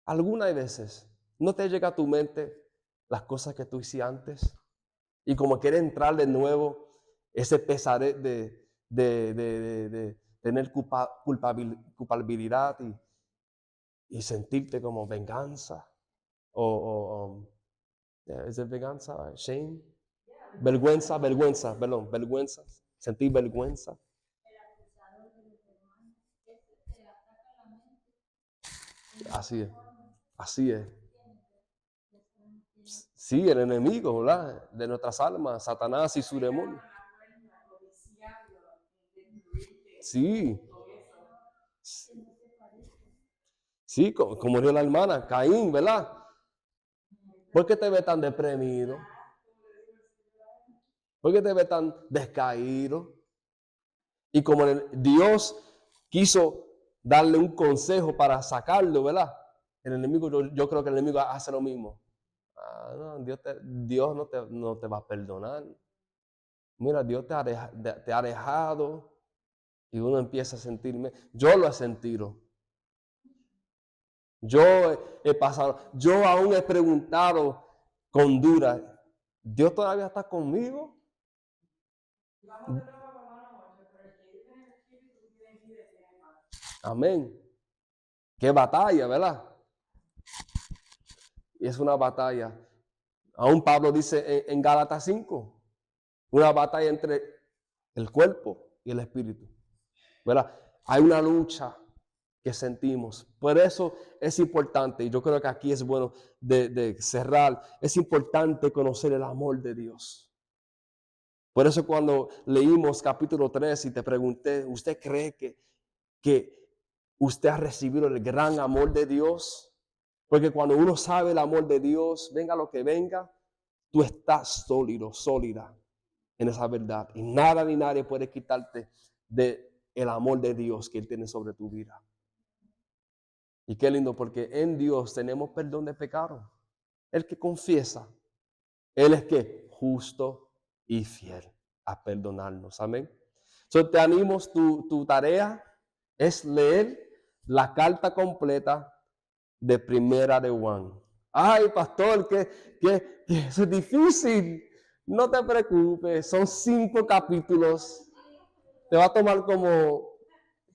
Algunas veces no te llega a tu mente las cosas que tú hiciste antes y como quieres entrar de nuevo, ese pesadez de tener culpabilidad y sentirte como venganza ¿es de venganza? Shame. Vergüenza, vergüenza. Sentir vergüenza. El acusador de los hermanos, este te ataca la mente. Así es. Así es. Sí, el enemigo, ¿verdad? De nuestras almas, Satanás y su demonio. Sí. Sí, como dijo la hermana, Caín, ¿verdad? ¿Por qué te ves tan deprimido? ¿Por qué te ves tan descaído? Y como Dios quiso darle un consejo para sacarlo, ¿verdad? El enemigo, yo creo que el enemigo hace lo mismo. No, Dios no te va a perdonar. Mira, Dios te ha dejado y uno empieza a sentirme. Yo lo he sentido. Yo he pasado, yo aún he preguntado con dura, ¿Dios todavía está conmigo? Amén. Qué batalla, ¿verdad? Y es una batalla. Aún Pablo dice en Gálatas 5, una batalla entre el cuerpo y el espíritu, ¿verdad? Hay una lucha que sentimos. Por eso es importante, y yo creo que aquí es bueno de cerrar, es importante conocer el amor de Dios. Por eso cuando leímos capítulo 3 y te pregunté, ¿usted cree que usted ha recibido el gran amor de Dios? Porque cuando uno sabe el amor de Dios, venga lo que venga, tú estás sólido, sólida en esa verdad. Y nada ni nadie puede quitarte del amor de Dios que Él tiene sobre tu vida. Y qué lindo, porque en Dios tenemos perdón de pecado. El que confiesa, Él es que justo y fiel a perdonarnos. Amén. Entonces te animo, tu tarea es leer la carta completa de Primera de Juan. Ay, pastor, que eso es difícil. No te preocupes, son 5 capítulos. Te va a tomar como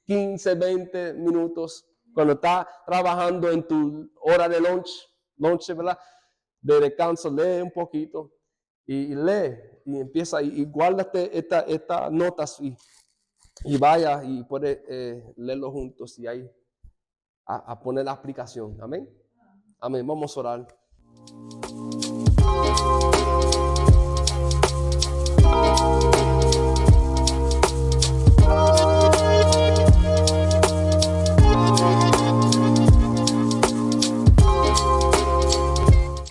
15, 20 minutos. Cuando estás trabajando en tu hora de lunch, ¿verdad? De descanso, lee un poquito y lee y empieza y guárdate estas notas Y vaya y puede leerlo juntos y ahí a poner la aplicación. Amén. Amén. Vamos a orar.